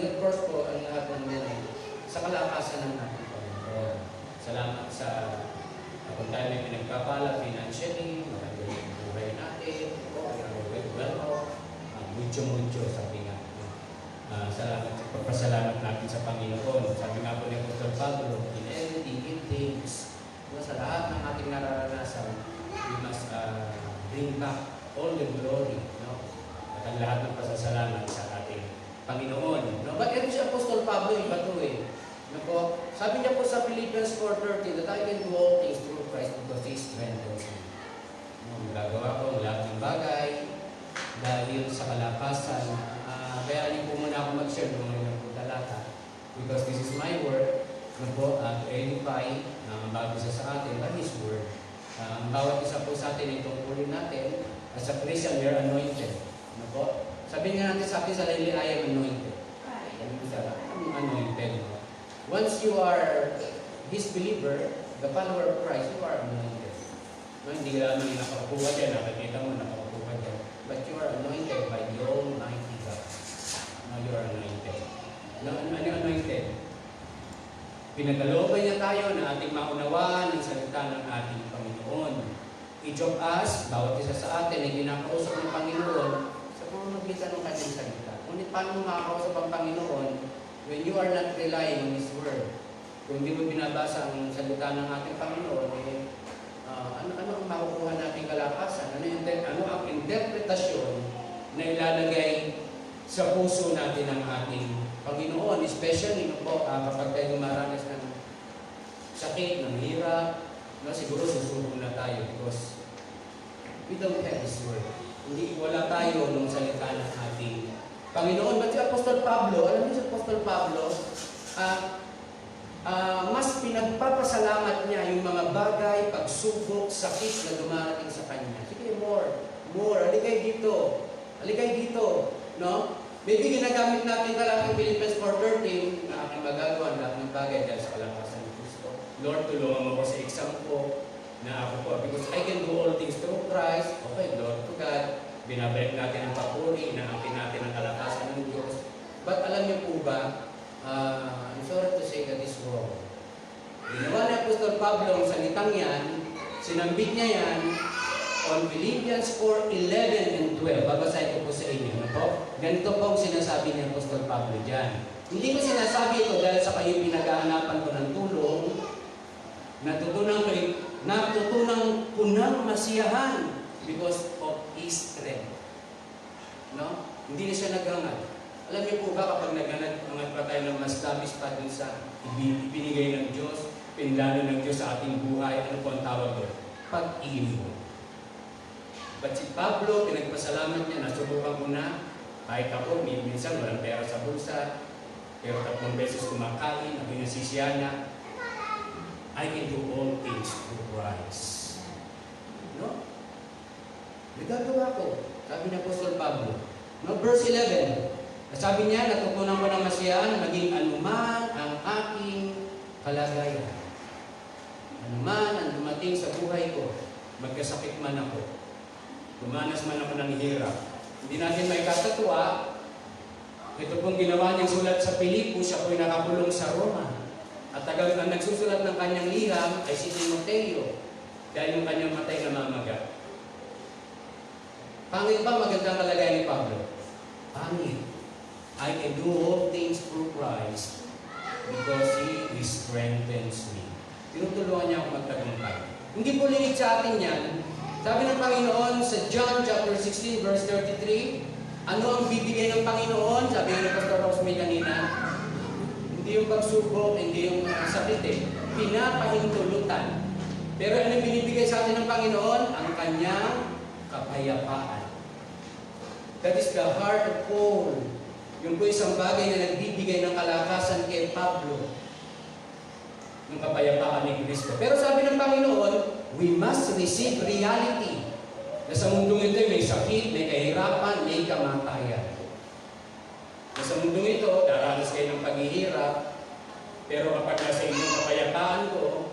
of course po, ang lahat ng mga sa kalakasan ng ating Panginoon. Salamat sa kung tayo may pinagpapala financially, maganda yung buhay natin, mucho, sabi nga. Pagpasalamat natin sa Panginoon. Sabi nga po ni Apostol Pablo, in everything, in things, sa lahat ng ating nararanasan, we must bring back all the glory, at ang lahat ng pasasalamat sa ating Panginoon. But ito si Apostol Pablo, iba ito sabi niya po sa Philippians 4:30 that I can do all things through Christ because He strengthens me. Magagawa ko ang lahat ng bagay dahil sa kalakasan. Kaya alin po muna ako mag-share ng mga talata because this is my work to edify bago sa atin by His word. Ang bawat isa po sa atin itong pulin natin as a Christian, we are anointed. Sabihin nga natin sa atin sa layli, I am anointed. Anointed. Once you are His believer, the follower of Christ, you are anointed. Hindi ka naman nakakuha dyan, nakikita mo nakakuha dyan. But you are anointed by the Almighty God. You are anointed. Ano anointed? Pinagalooban niya tayo na ating maunawaan ang salita ng ating Panginoon. Each of us, bawat isa sa atin, ay ginakausap ng Panginoon sa pamamagitan ng kanyang salita. Ngunit paano mo makakausap ang Panginoon when you are not relying on His Word? Kung hindi mo binabasa ang salita ng ating Panginoon, ano ang makukuha nating kalakasan? Ano ang interpretasyon na ilalagay sa puso natin ng ating Panginoon? Especially kapag tayo dumaranas ng sakit, ng hirap, siguro susuko na tayo because we don't have His Word. Wala tayo nung salita ng ating Panginoon. But si Apostol Pablo, alam niyo si Apostol Pablo, mas pinagpapasalamat niya yung mga bagay, pagsubok, sakit na dumarating sa kanya. Sige, more. Aligay dito. No? Maybe ginagamit natin talagang Philippians 4:13 na aking magagawa ang lahat ng bagay dahil sa kalakasan ng Kristo. Lord, tulungan mo ko sa exam ko na ako po. Because I can do all things through Christ. Okay, Lord to God. Binabalik natin ang papuri, inaangkin natin ang kalakasan ng Diyos. But alam niyo po ba, I'm sorry to say that is wrong. Ginawa ni Apostol Pablo ang salitang yan, sinambit niya yan on Philippians 4:11 and 12. Babasahin ko po sa inyo. Ganito po ang sinasabi ni Apostol Pablo dyan. Hindi ko sinasabi ito dahil sa kayo pinaghahanapan ko ng tulong, natutunan ko ng masiyahan because of His strength. No? Hindi na siya naghangad. Alam niyo po ba kapag naghanad pa tayo ng mas labis pa dun sa ibinigay ng Diyos, pinlano ng Diyos sa ating buhay, ano po ang tawag doon? Pag-ibon. But si Pablo, pinagpasalamat niya, nasubukan ko na, kahit ako, minsan walang pera sa bulsa, pero 3 beses kumakain, ang pinasisiya niya, I can do all things through Christ. No? Nagagawa ko, sabi ni Apostol Pablo. No? Verse 11, sabi niya, natutunan ko ng masiyahan, maging anuman ang aking kalagayan. Ano man ang dumating sa buhay ko, magkasakit man ako, dumanas man ako ng hirap, hindi natin may kakatuwa. Ito pong ginawa niyang sulat sa Pilipos, siya po'y nakakulong sa Roma. At tagal ang nagsusulat ng kanyang liham ay si Timoteo, dahil yung kanyang matay na mamaga. Pangit ba magandang kalagayan ni Pablo? Pangit. I can do all things through Christ because He strengthens me. Tinutulungan niya ako magtagumpay. Hindi po linig sa atin yan. Sabi ng Panginoon sa John chapter 16 verse 33, ano ang bibigay ng Panginoon? Sabi ng Pastor Rosemary kanina, hindi yung pagsubok, hindi yung sakit eh. Pinapahintulutan. Pero ano yung binibigay sa atin ng Panginoon? Ang kanyang kapayapaan. That is the heart of Paul. Yung po isang bagay na nagbibigay ng kalakasan kay Pablo. Yung kapayapaan ni Kristo. Pero sabi ng Panginoon, we must receive reality. Na sa mundong ito may sakit, may kahirapan, may kamatayan. Na sa mundong ito, daranas kayo ng paghihirap. Pero kapag nasa inyong kapayapaan ko,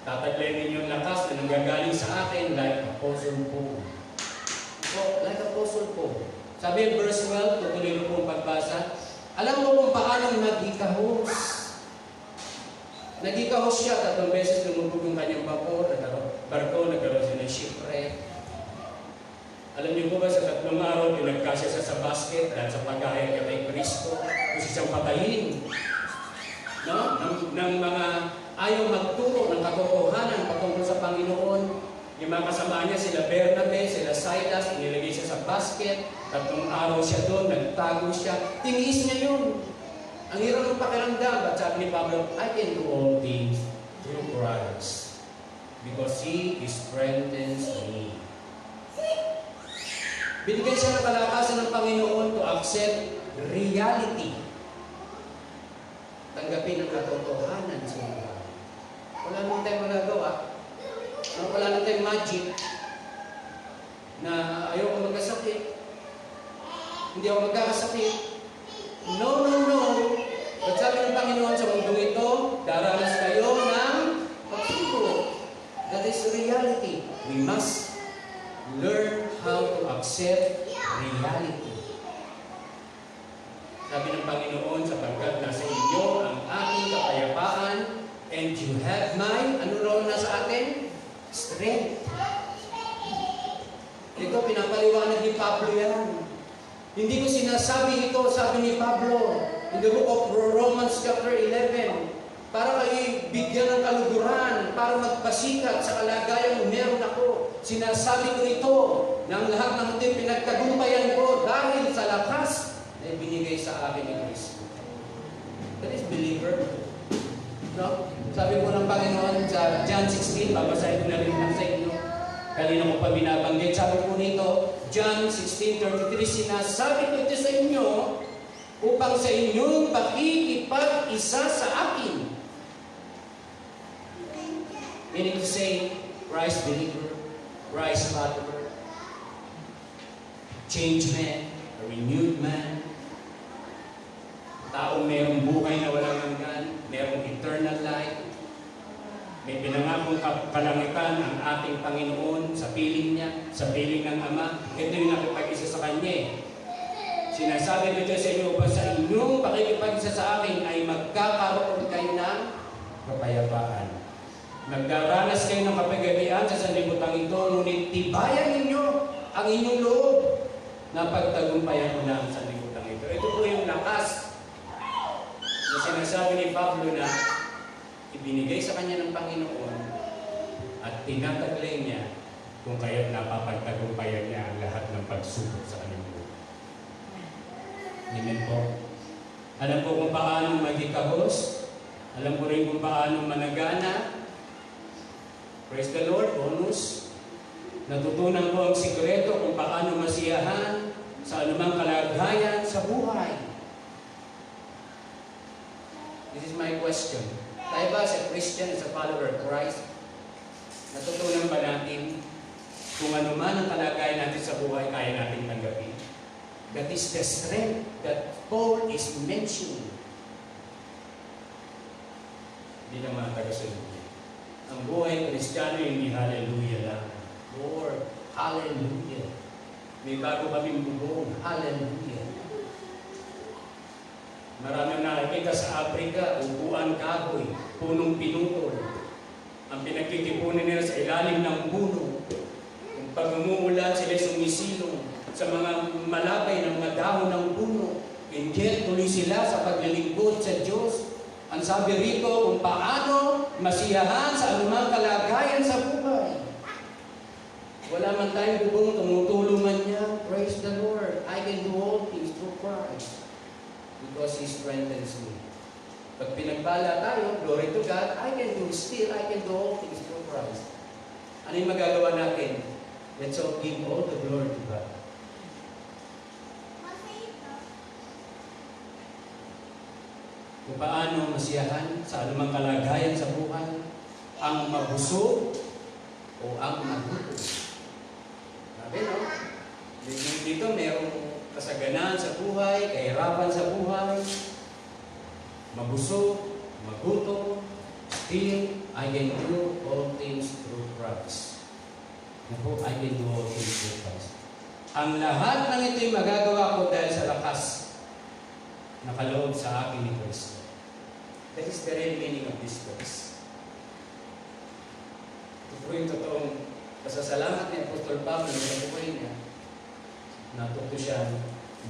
tataglay ninyo ang lakas na nanggagaling sa akin like Apostle Paul. So, like Apostle Paul. Sabi in verse 12, tutuloy ko pong pagbasa, alam mo kung paano naghikahos. Naghikahos siya, 3 beses lumubog yung kanyang barko, nagkaroon siya ng shipwreck. Alam niyo po ba, sa 3 araw, pinagkasya siya sa basket at sa pag-ahaya niya kay Kristo, gusto siyang patayin. No? Ng mga ayaw magturo ng katotohanan patungkol sa Panginoon. Yung mga kasama niya, sila Bernabe, sila Silas, inilagay siya sa basket, 3 araw siya doon, nagtago siya. Tiniis niya yun. Ang hirap ng pakiramdam. At sabi ni Pablo, I can do all things through Christ because He strengthens me. Binigyan siya ng kalakasan ng Panginoon to accept reality. Tanggapin ang katotohanan sa buhay. Wala naman tayong magagawa. Wala naman tayong magic na ayoko magkasakit. Hindi ako magkakasakit. No, no, no. At sabi ng Panginoon sa mundong ito, daranas kayo ng pagsubok. That is reality. We must learn how to accept reality. Sabi ng Panginoon, sapagkat nasa inyo ang aking kapayapaan, and you have my, ano raw nasa atin? Strength. Ito, pinapaliwanag ni Pablo yan. Hindi ko sinasabi ito, sabi ni Pablo, in the book of Romans chapter 11, para kayo bigyan ng kaluguran, para magpasikat sa kalagayang meron ako. Sinasabi ko ito, na ang lahat ng ito pinagtagumpayan ko dahil sa lakas na ibinigay sa akin ni Kristo. That is believer. No? Sabi po ng Panginoon sa John 16, babasahin ko na rin lang sa inyo. Kanina ko pa binabanggit. Sabi po nito, John 16:33, sinasabi ko ito sa inyo upang sa inyong pakikipag-isa sa akin. Meaning to say, Christ believer, Christ follower, changed man, a renewed man, taong mayroong buhay na walang hanggan, mayroong eternal life, may pinangakong kalangitan ang ating Panginoon sa piling niya, sa piling ng Ama. Ito yung nakipag-isa sa Kanya. Sinasabi ko ito sa inyo upang sa inyong pakikipag-isa sa akin ay magkakaroon kayo ng kapayapaan. Nagdaranas kayo ng kapagalian sa sanlibutan ito, ngunit tibayan ninyo ang inyong loob na pagtagumpayan mo na ang sanlibutan ito. Ito po yung lakas na sinasabi ni Pablo na ibinigay sa kanya ng Panginoon at tinataglay niya kung kaya't napapagtagumpayan niya ang lahat ng pagsubok sa kanyang buhay. Amen po. Alam po kung paano magikahos. Alam po rin kung paano managana. Praise the Lord, bonus. Natutunan ko ang sikreto kung paano masiyahan sa anumang kalagayan sa buhay. This is my question. Tayo ba as a Christian, as a follower of Christ, natutunan ba natin kung ano man ang kalagayan natin sa buhay, kaya natin tanggapin? That is the strength that Paul is mentioning. Hindi na mga tagasunod. Ang buhay Kristiyano hindi hallelujah lang. Lord, hallelujah. May bago kaming bubong, hallelujah. Maraming nakikita sa Africa, upuan kahoy, punong pinutol. Ang pinagtitipunan nila sa ilalim ng puno. Kung pag umuulan, sila sumisilong sa mga malapay ng mga dahon ng puno. And yet, tuloy sila sa paglilingkod sa Diyos. Ang sabi rito kung paano masiyahan sa anumang kalagayan sa buhay. Wala man tayong bubong, tumutulungan niya. Praise the Lord. I can do all things through Christ. Because He strengthens me. Pag pinagbala tayo, glory to God, I can do all things through Christ. Ano yung magagawa natin? Let's all give all the glory to God. Kung paano masiyahan sa anumang kalagayan sa buhay, ang mabusog o ang magutom. Sabi, no? Dito merong kasaganan sa buhay, kahirapan sa buhay, mabusog, magutom, still, I can do all things through Christ. Naku, I can do all things through Christ. Ang lahat ng ito'y magagawa ko dahil sa lakas nakaloob sa akin ni Kristo. That is the real meaning of this verse. Ito po yung totoong pasasalamat ni Apostol Pablo sa buhay niya. Natuto siya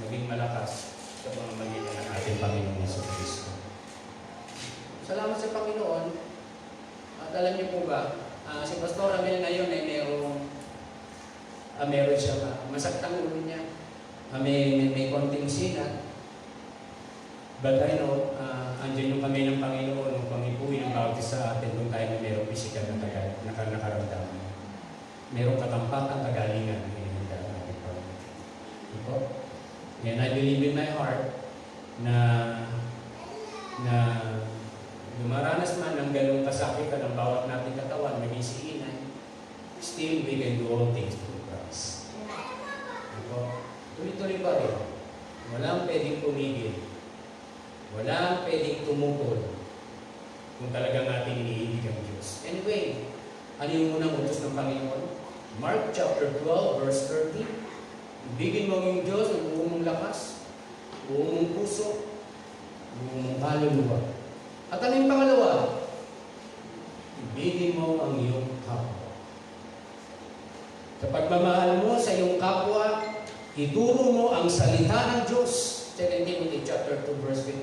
maging malakas sa pamamagitan ng ating Panginoon Yesu Kristo. Salamat sa Panginoon. At alam niyo po ba, si Pastor Amel ngayon ay meron siya masaktang ulo niya. May konting sinat. But I know, andyan yung kami ng Panginoon nung pangipuwi ng bawat sa atin kung tayo na mayroong pisikal na nakaramdaman. Mayroong katampakan, kagalingan. And I believe in my heart na dumaranas man ng ganong kasakitan ng bawat nating katawan, maging si Inay, still we can do all things through Christ. Tuloy-tuloy pa rin. Walang pwedeng tumigil. Walang pwedeng tumukol kung talagang ating iniibig ang Diyos. Anyway, ano yung unang utos ng Panginoon? Mark chapter 12, verse 30. Ibigin mo ang Diyos ng buong mong lakas, buong mong puso, buong mong kaluluwa. At ano yung pangalawa? Ibigin mo ang iyong kapwa. Sa pagmamahal mo sa iyong kapwa, ituro mo ang salita ng Diyos. 2 Timothy chapter 2 verse 15.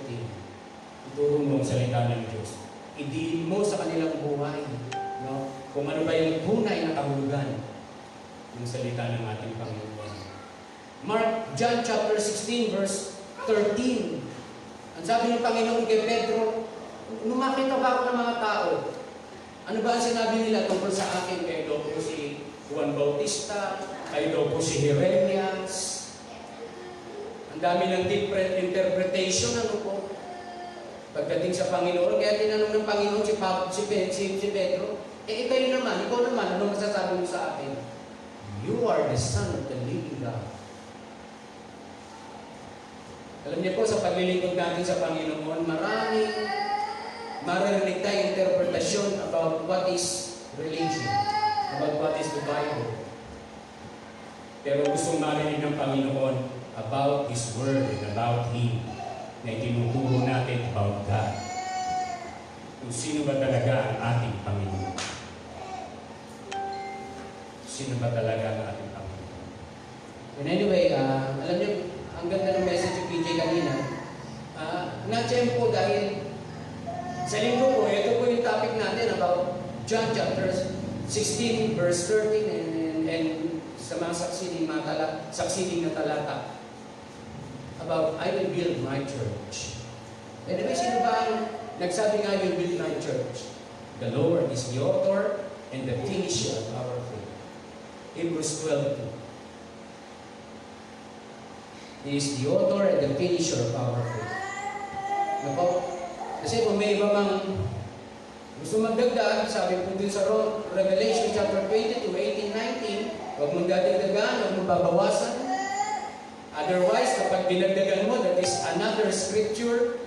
Ituro mo ang salita ng Diyos. Idiin mo sa kanilang buhay, no? Kung ano ba yung tunay na kahulugan ng salita ng ating Panginoon. John chapter 16 verse 13. Ang sabi ng Panginoon kay Pedro, lumakita ba ako ng mga tao? Ano ba ang sinabi nila tungkol sa akin? Kayo daw po si Juan Bautista, kayo daw po si Jeremias. Ang dami ng different interpretation, ano po? Pagdating sa Panginoon, kaya tinanong ng Panginoon si Pedro, ikaw naman, ano masasabi mo sa akin? You are the Son of the living God. Alam niyo po, sa paglilingkod natin sa Panginoon, maraming maririnig tayong interpretasyon about what is religion, about what is the Bible. Pero gustong marinig ng Panginoon about His Word and about Him na itinuturo natin about God. Kung sino ba talaga ang ating Panginoon. Sino ba talaga ang ating Panginoon. And anyway, alam niyo, ang ganda ng message ni PJ kanina. Na-champ po dahil sa linggo po, ito po yung topic natin about John chapter 16 verse 13 and sa mga succeeding na talata about I will build my church. Anyway, sino ba ang nagsabing I will build my church? The Lord is the author and the finisher of our faith. Hebrews 12:2. He is the author and the finisher of our faith. Nako, kasi kung may iba mang gusto magdagdag, sabi po din sa Revelation chapter 22, 18, 19, huwag mong dadagdagan, huwag mong babawasan. Otherwise, kapag dinagdagan mo, that is another scripture.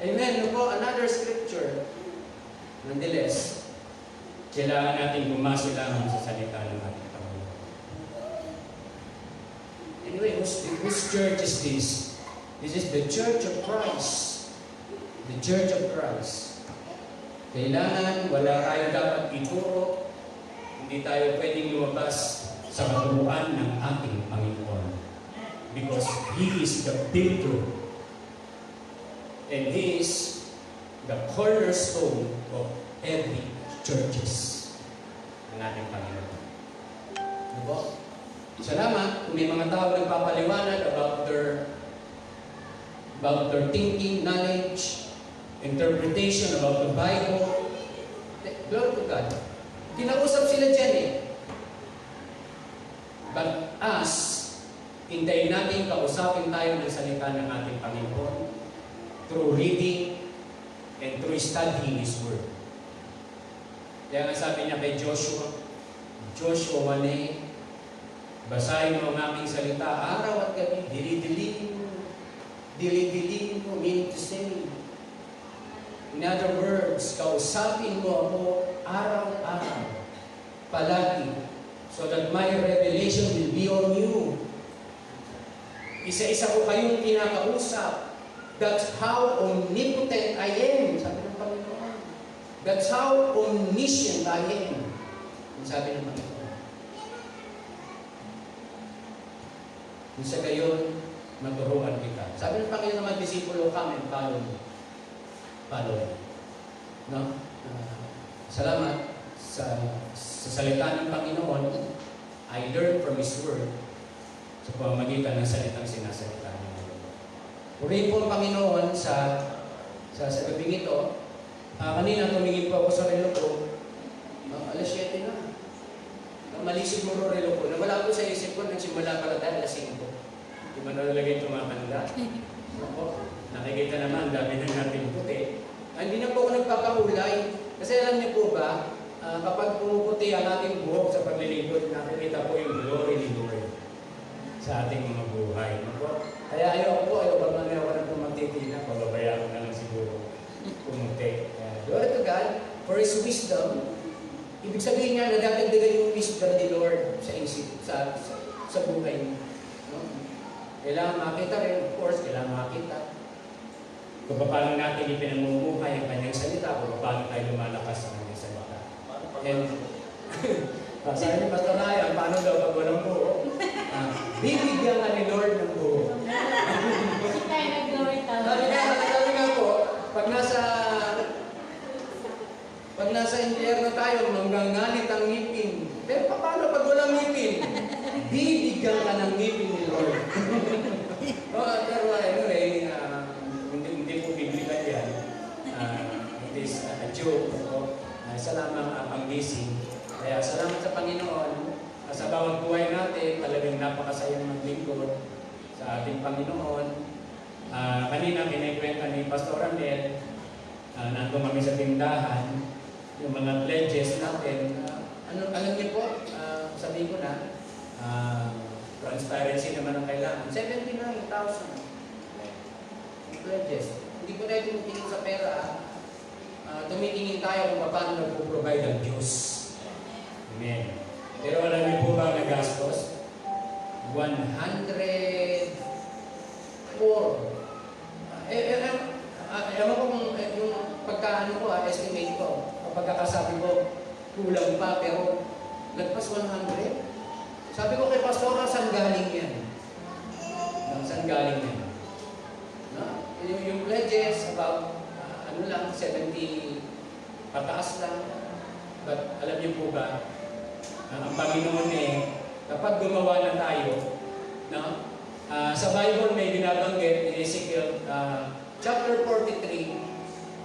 Amen, no po, another scripture Nonetheless, kailangan natin bumase lamang sa salita ng ating Panginoon. Anyway, whose church is this? This is the Church of Christ. The Church of Christ. Kailangan, wala tayo dapat ituro. Hindi tayo pwedeng lumabas sa katuruan ng ating Panginoon. Because He is the builder. And He is the cornerstone of every churches ng ating Panginoon. Diba? Salamat kung may mga tao nagpapaliwanag about their thinking, knowledge, interpretation about the Bible. Glory to God. Kinausap sila dyan eh. But us, hintayin natin kausapin tayo ng salita ng ating Panginoon through reading and through studying His Word. Kaya nga sabi niya kay Joshua 1:8, basahin mo ang aming salita araw at gabi, dili-dilin mo, meaning to say. In other words, kausapin mo ako araw-araw, palagi, so that my revelation will be on you. Isa-isa ko kayong kinakausap. That's how omnipotent I am, sabi ng Panginoon. That's how omniscient I am, sabi ng Panginoon. Kung sa gayon, maturuan kita. Sabi ng Panginoon naman, disipulo kami, follow me. No? Salamat sa salita ng Panginoon. I learned from His Word sa pamamagitan ng salitang sinasalita niya. Purihin po ang Panginoon sa gabing ito. Kanina tumingin po ako sa relo ko. Alas 7 na. Mali siguro relo ko. Nawala ko sa isip ko, nagsimula pala dahil alas 5. Di ba nalalagay tumatanda? Nakikita naman, dami na natin puti. Hindi na po ako nagpapahulay. Kasi alam niyo po ba, kapag pumuputi ang ating buhok sa paglilingkod, nakikita po yung glory ni Lord sa ating mga buhay. Kaya ayaw ba mamaya ako na pumatitinan, pababayaan ko na lang siguro pumuti. Glory to God for His wisdom. Ibig sabihin niya, nadadagdagan yung wisdom ni Lord sa buhay niya. No? Kailangan makita rin, of course, kailangan makita. Kung paano natin ipinamumuhay ang kanyang salita, kung paano tayo lumalakas sa kanyang salita. And, sabi ni Pastor Ryan, paano daw pag walang buo? Bibigyan ka ni Lord ng buo. Kasi tayo nag-glory tayo. Sabi nga po, pag nasa impyerno tayo, manggangalit ang ngipin. Pero paano pag walang ngipin? Bibigyan ka ng ngipin ni Lord. Pero anyway, hindi po biblical yan. It is a joke. Isa lamang ang gising. Kaya salamat sa Panginoon. Sa bawat buhay natin, talagang napakasayang maglingkod sa ating Panginoon. Kanina, kinikwenta ni Pastor Randel, nandun kami sa tindahan, yung mga pledges natin. Alam niyo po, sabihin ko na, transparency naman ang kailangan. 79,000 pledges. Hindi ko tayo tumitingin sa pera. Tumitingin tayo kung paano nagpo-provide ang Diyos. Amen. Pero alam niyo po ba ang nagastos? 104. Ewan ko kung yung pagkaano ko, estimate ko, pagkakasabi ko, kulang pa, pero nagpas 100. Sabi ko kay Pastora, saan galing yan? Saan galing yan? Yung pledges, about, 70 pataas lang. But alam niyo po ba, ang Panginoon kapag gumawa na tayo, no? Sa Bible may binabanggit in Ezekiel chapter 43,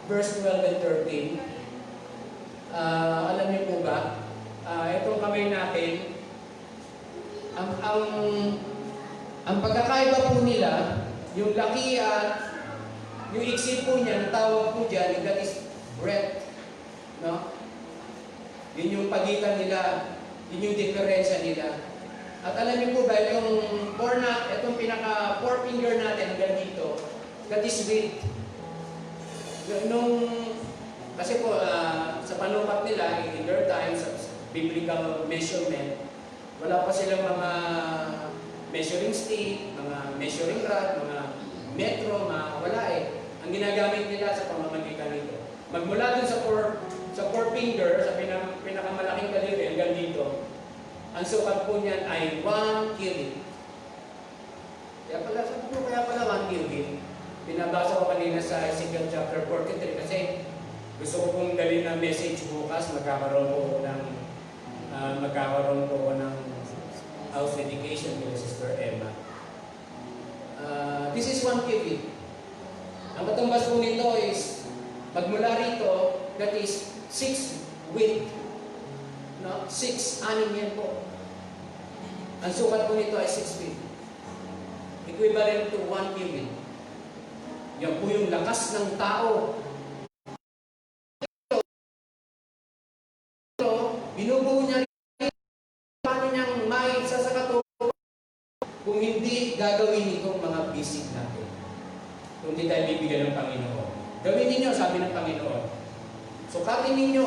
verse 12 and 13. Alam niyo po ba, itong kamay natin, ang pagkakaiba po nila, yung laki at yung iksi po niya, natawag po dyan, that is breadth. No? Yun yung pagitan nila, yun yung diferensya nila. At alam niyo po ba, itong pinaka forefinger natin hanggang dito, that is width. Nung Kasi po, sa panukat nila, in their times, sa biblical measurement, wala pa silang mga measuring stick, mga measuring rod, mga metro, wala eh. Ang ginagamit nila sa pamamagitan nito. Magmula dun sa four finger, sa pinakamalaking daliri, hanggang dito, ang sukat po niyan ay 1 cubit. Kaya pala 1 cubit. Binabasa ko kanina sa Ezekiel chapter 43 kasi gusto ko pong dalhin ng message bukas. Magkakaroon po ng house dedication kay Sister Emma. This is 1 cubit. Ang katumbas po nito is magmula rito, that is 6 width. No? 6, 6 yan po. Ang sukat po nito ay 6 feet. Equivalent to 1 cubit. Yan po yung lakas ng tao. Ito, binubuo niya rin paano niyang maisasakato kung hindi gagawin itong mga basic natin. Kung hindi tayo bibigyan ng Panginoon. Gawin ninyo, sabi ng Panginoon. Sukatin ninyo.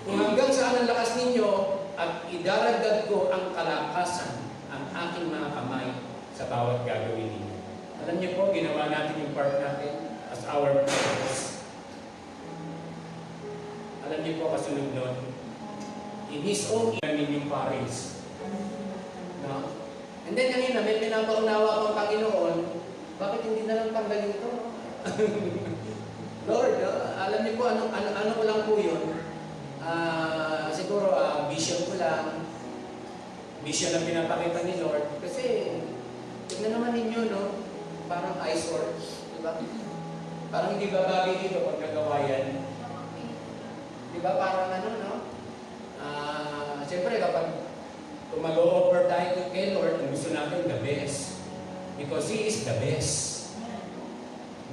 Kung hanggang saan ang lakas ninyo, at idaragdag ko ang kalakasan, ang aking mga kamay sa bawat gagawin ninyo. Alam niyo po, ginawa natin yung part natin as our purpose. Alam niyo po, kasunod nun, in His own namin yung paris. No? And then, kanina, may pinapaunawa pang Panginoon, bakit hindi na lang tanggalin ito? Lord, alam niyo po, ano ko lang po yun? Siguro, vision ko lang. Vision ang pinapakita ni Lord. Kasi, tignan naman ninyo, no? Parang eyesore. Diba? Parang hindi ba bagay dito pag nagawa yan? Diba? Parang no? Siyempre, kung mag-o-offer tayo kay Lord, ang gusto natin the best. Because He is the best.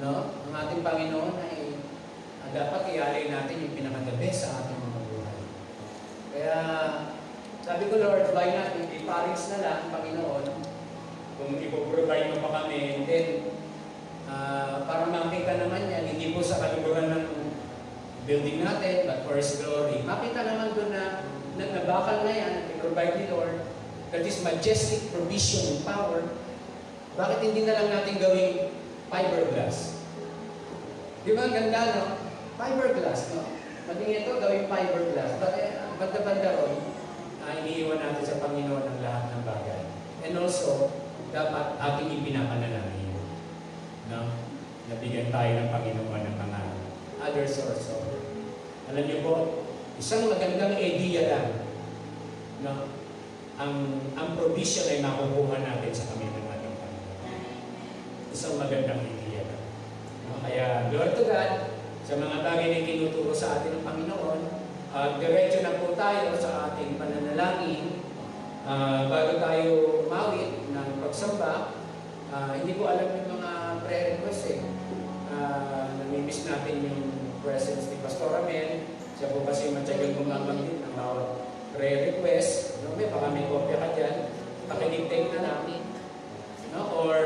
No? Ang ating Panginoon ay dapat ialay natin yung pinaka-the best sa ating mga buhay. Kaya, sabi ko, Lord, why not? I-parings na lang, Panginoon, kung ipoprovide mo pa kami, and then, para makita naman yan, hindi po sa kaluguran ng building natin, but for His glory. Makita naman doon na nabakal na yan, i-provide ni Lord, that is majestic provision and power. Bakit hindi na lang natin gawing fiberglass? Di ba ang ganda, no? Fiberglass, no? Maging ito, gawing fiberglass. Banda-banda ron, iniiwan natin sa Panginoon ang lahat ng bagay. And also, dapat ating ipinapanalangin. No? Nabigyan tayo ng Panginoon ng mga other source of. Alam niyo po, isang magandang idea lang. No? Ang provision ay makukuha natin sa kami ng ating Panginoon. Isang magandang idea lang. No? Kaya, Lord to God, sa mga bagay na tinuturo sa atin ng Panginoon, diretso na po tayo sa ating pananalangin. Bago tayo umawit ng pagsamba, hindi ko alam yung mga prayer request eh. Namimiss natin yung presence ni Pastor Amel. Siya po kasi matyagang gumagamit ng bawat prayer request. No, baka may kopya ka dyan. Pakinig-take na namin. No? Or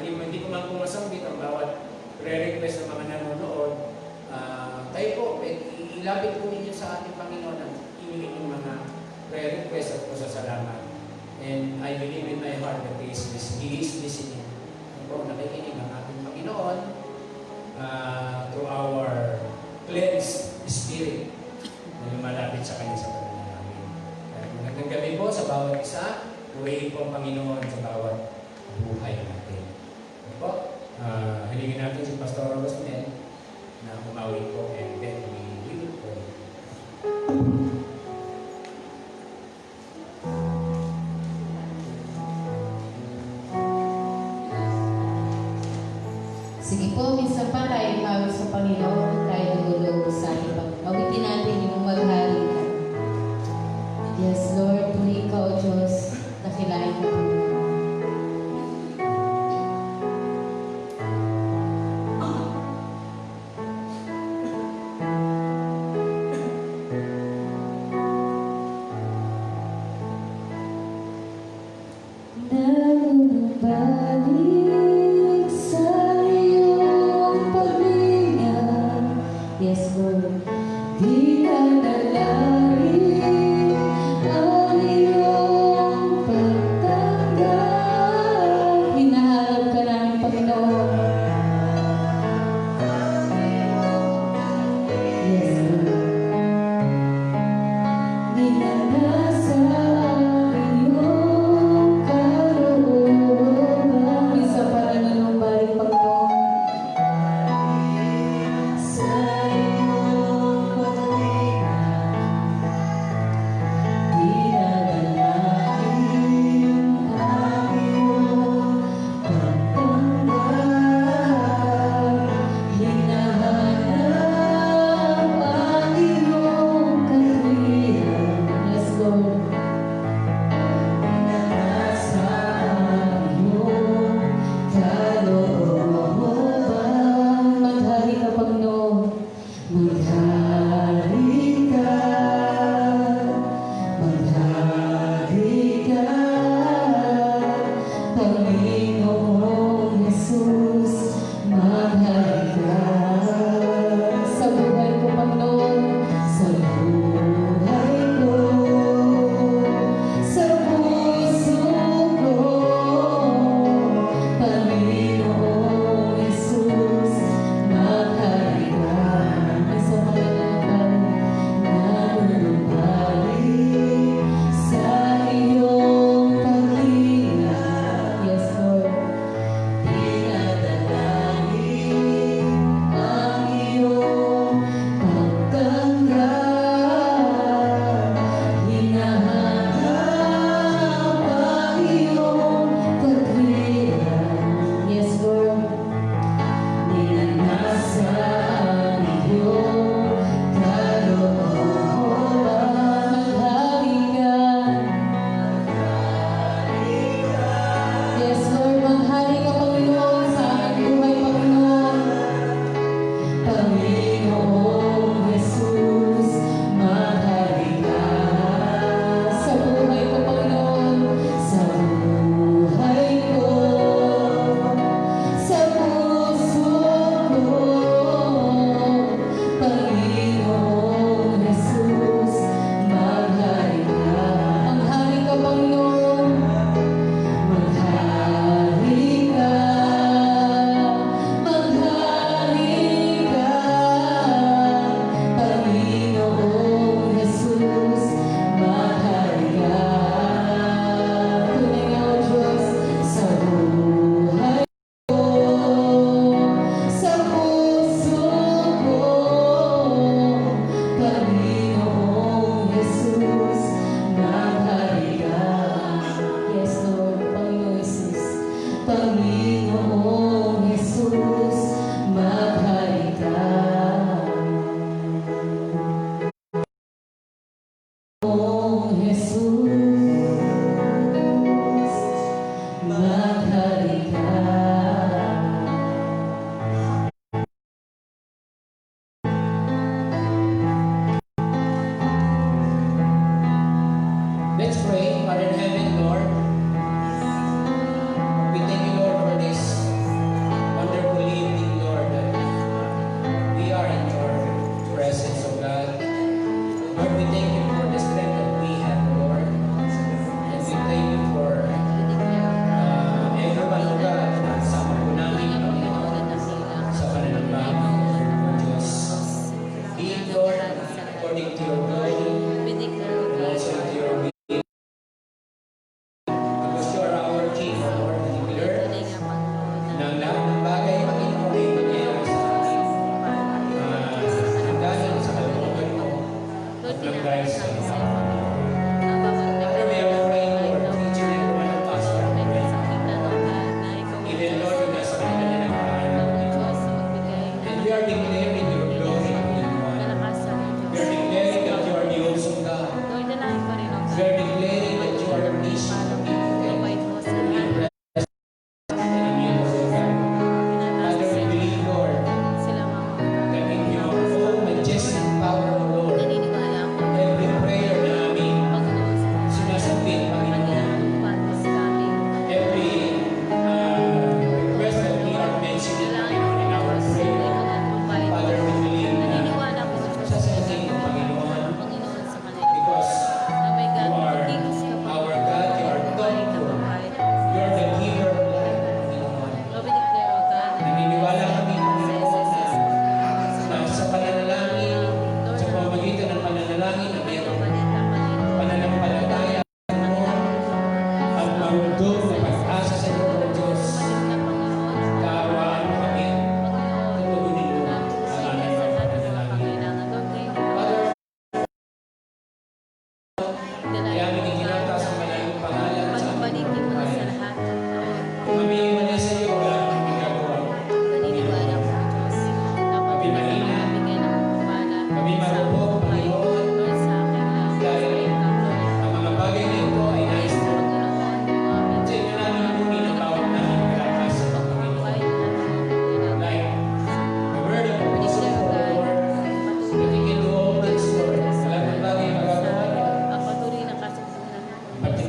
hindi ko man pumasambit ang bawat prayer request ng mga nanonood. Tayo po, ilapit po ninyo sa ating Panginoon ang hingin yung mga prayer request at pasasalamat. And I believe in my heart that He is listening. Po, nakikinig ang ating Panginoon through our cleansed spirit na lumalapit sa Kanya sa pananalangin. Magandang gabi po sa bawat isa. Purihin po ang Panginoon sa bawat buhay natin. Po, hilingin natin si Pastor Rosmel na umawi po and then we will pray. Sige po, minsan pa tayo mawag sa Panginoon, tayo lulog sa ating pag-awitin natin yung maghari ka. Yes, Lord, tuli ka o Diyos, nakilain mo. Nagbabalik sa iyong paglingan. Yes, Lord.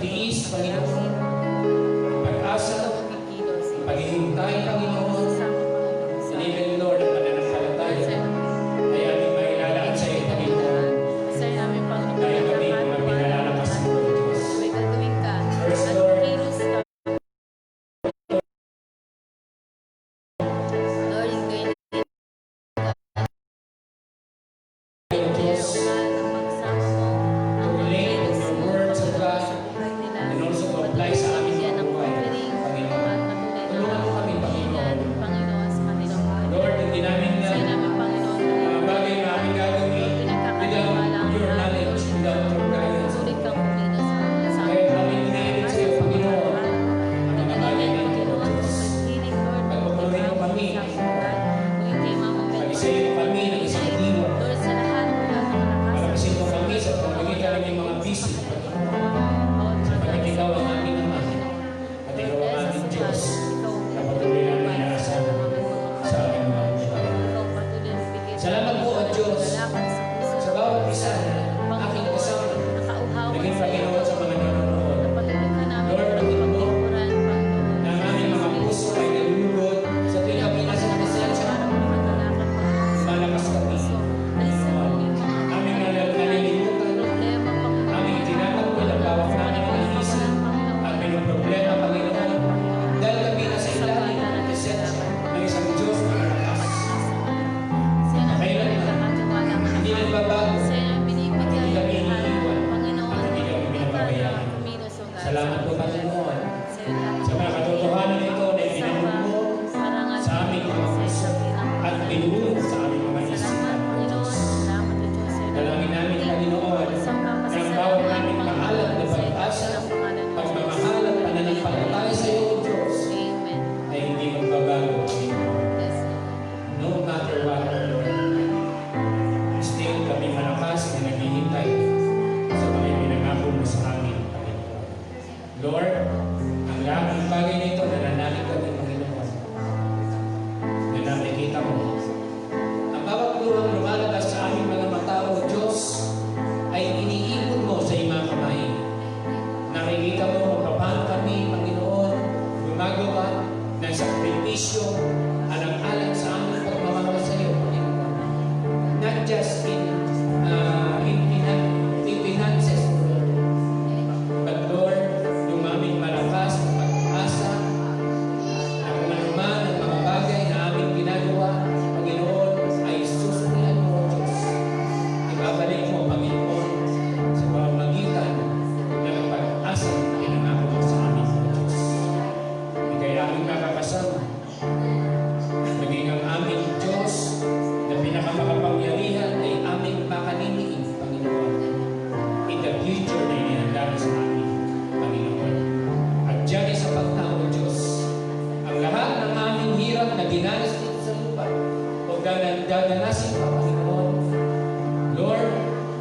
pagtitiis, Panginoon, pag-asa, paghihintay, Panginoon, and even, Lord, ang pananampalataya ay aming mailalaan sa iyo, Panginoon. Dahil kami mga pinalalakas mo, Diyos. First, Lord, Diyos, to relate your words of God and also to apply sa aming mga buhay, Panginoon. Tulungan mo kami, Panginoon. Lord, hindi namin na mga bagay na aming gagawin without your knowledge, without your guidance. Kaya kami hinihiling sa iyo, Paginoon, ang mga bagay na ito, Diyos. Pagpapuloy mo kami, pag-isayin mo kami ng isang diwa, pag-isayin mo kami sa pamamagitan ng mga busy, sapagkat ikaw ang aming Ama, at ikaw ang aming Diyos, na patuloy namin inaasahan sa aming mga buhay. Salamat po, O Diyos, sa bawat isa na aking kasama, naging Panginoon sa mga nanonood. Lord, nakita mo na ang aming mga puso ay nalulugod sa tuwing kami nasa presensya. Malakas kami. Aming nalilimutan, aming itinatakwil ang bawat namin ng inisip at may problema, Panginoon. Dahil kami nasa ilalim ng presensya ng isang Diyos na malakas. Hindi nagbabago. Hindi kami iniiwan. At hindi kami pinababayaan. Salamat po, Panginoon, sa mga katotohanan ito na ibinanong mo sa aming mga puso at binuo sa aming mga isipan, O Diyos. Dalangin namin, Panginoon, na ang bawat namin maalat na pag-asa, pagmamahal at pananampalataya sa iyo, O Diyos, ay hindi magbabago, Panginoon. No matter what, still kami malakas na naghihintay sa mga pinangako mo sa amin, Panginoon. Lord, ang lahat ng bagay na ito, nananalig kami, Panginoon, na nakikita mo. Ang bawat luhang lumalabas sa aming mga mata, O Diyos, ay iniipon mo sa iyong mga kamay. Nakikita mo kung paano kami, Panginoon, gumagawa ng sakripisyo alang-alang sa aming pagmamahal sa iyo, Panginoon. Not just in finances, Lord, but Lord, yung aming malakas na pag-asa na kung ano man ang mga bagay na aming ginagawa, Panginoon, ay susunod mo, O Diyos. Ibabalik mo, Panginoon, sa pamamagitan ng pag-asa na pinangako mo sa amin, O Diyos. Ika'y aming nakakasama, maging ang aming Diyos na pinakamakapangyarihan ay aming makaniniin, Panginoon, in the future na inihanda mo sa amin, Panginoon. At diyan ay sapat na, O Diyos, ang lahat ng aming hirap na dinanas dito sa lupa o dadanasin pa, Panginoon. Lord,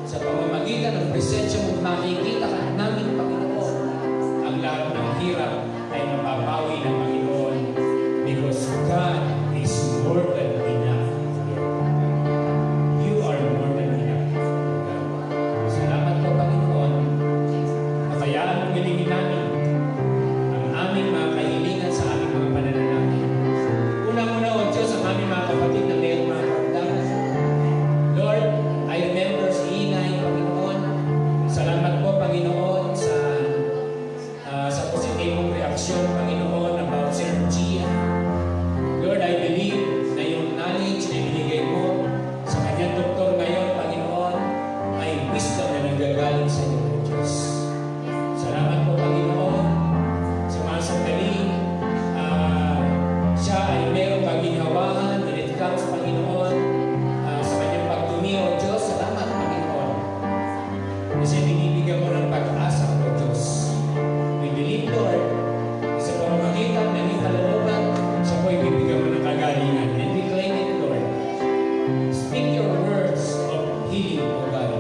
sa pamamagitan ng presensya mo, makikita ka namin, Panginoon, ang lahat ng hirap ay mapapawi ng Panginoon because God is more than enough. You are more than enough. Salamat po, Panginoon, na kayaan mong gilingin namin ang aming mga kahilingan sa aming mga pananalangin. Unang-una, O Diyos, ang aming mga kapatid na mayroong mga karamdaman. Lord, I remember si Inay, Panginoon. Salamat po, Panginoon, sa positibong reaksyon, Panginoon, about si Gia. Lord, I believe na yung knowledge na ibinigay mo sa kanyang doktor ngayon, Panginoon, ay wisdom na nanggagaling sa iyo, O Diyos. Salamat po, Panginoon, sa mga sandaling siya ay mayroong pagginhawahan when it comes, Panginoon, sa kanyang pagtumi, O Diyos. Salamat, Panginoon. Kasi binibigyan mo ng pag-asa, O Diyos. We believe, Lord, sa pamamagitan ng iyong kalooban, siya po ibibigyan mo ng kagalingan. And we claim it, Lord. Speak your words of healing, O God.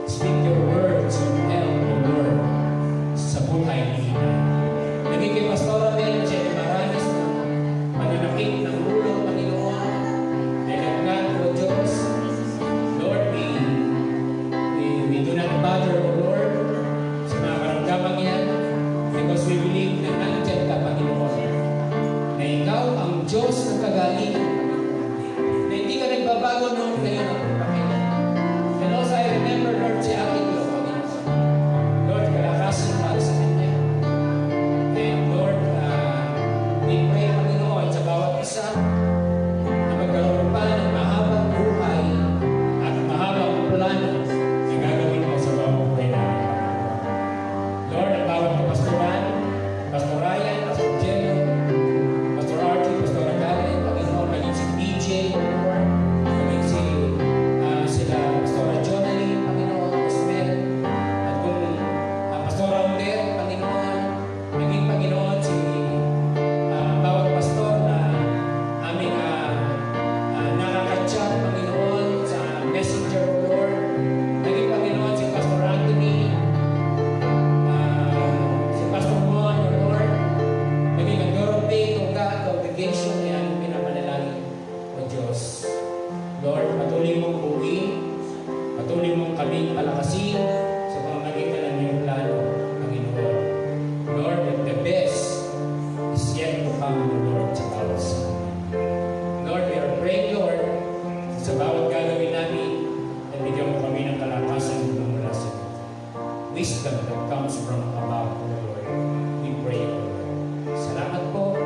Speak your words of health, O Lord, sa buhay ni Inay. Nagiging Pastora Mel, siya ay maranas ng pananakit ng ulo, Panginoon. Nagagkat, O Diyos. Lord, we do not bother, O Lord, sa mga karamdaman bago noon ngayon at magpakailan. And also I remember, Lord, si aking Lord, Panginoon. Lord, kalakasan para sa Kanya. And Lord, we pray, Panginoon, sa bawat isa na magkaroon pa ng mahabang buhay at mahabang plano na gagawin mo sa bawat buhay namin. Lord, ang bawat kapastoran, Pastor Ryan, Pastor Jello, Pastor Archie, Pastor Agale, Panginoon, maging si PJ, Lord, maging sila Pastor Jonalyn, Panginoon, Osmel, at kung Pastor Ander, Panginoon, maging Panginoon si bawat pastor na aming nakakachat, Panginoon, sa Messenger, Lord, maging Panginoon si Pastor Anthony, si Pastor Mon, Lord, maging ang Dorothy, Tungga, congregation na yan, pinapanalangin, O Diyos. Lord, patuloy mong buuin, patuloy mong kaming palakasin sa pamamagitan ng iyong plano, Panginoon. Lord, and the best is yet to come, Lord, sa bawat sa Lord, we are praying, Lord, sa bawat gagawin namin, at bigyan mo kami ng kalakasan na mula sa iyo. Wisdom that comes from above, O Lord. We pray, O Lord. Salamat po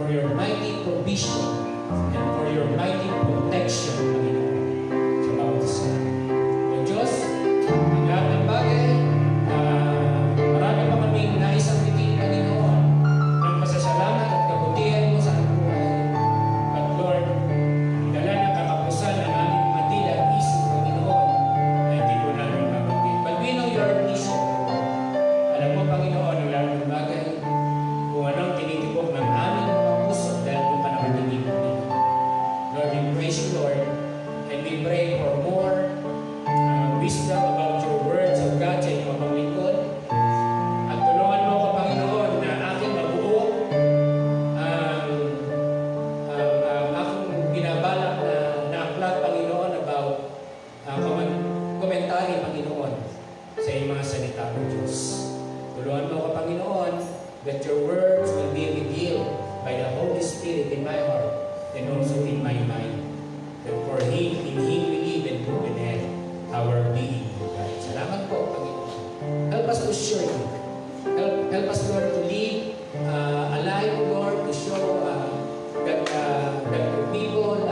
for your mighty provision and for your mighty protection, Panginoon, sa bawat isa. O Diyos, ang lahat ng bagay, marami pa kaming naisang bitin, Panginoon, ng pasasalamat at kabutihan mo sa aming buhay. But Lord, dala ng kakapusan ng aming matila at isip, Panginoon, na hindi po namin mabanggit. But we know your mission. Alam mo, Panginoon, ang lahat ng bagay, kung anong tinitipok ng aming mga puso dahil doon ka naman tinitipok nito. Lord, we praise you, Lord, and we pray for more wisdom about your words of God sa inyong mga lingkod. At tulungan mo ko, Panginoon, na aking mabuo ang aking binabalak na aklat, Panginoon, about komentary, Panginoon, sa iyong mga salita ng Diyos. Tulungan mo ko, Panginoon, that your words will be revealed by the Holy Spirit in my heart and also in my mind. And for Him, in Him we live and move and have our being, God. Salamat po, Panginoon. Help us to share you. Help us, Lord, to live alive, Lord, to show that the people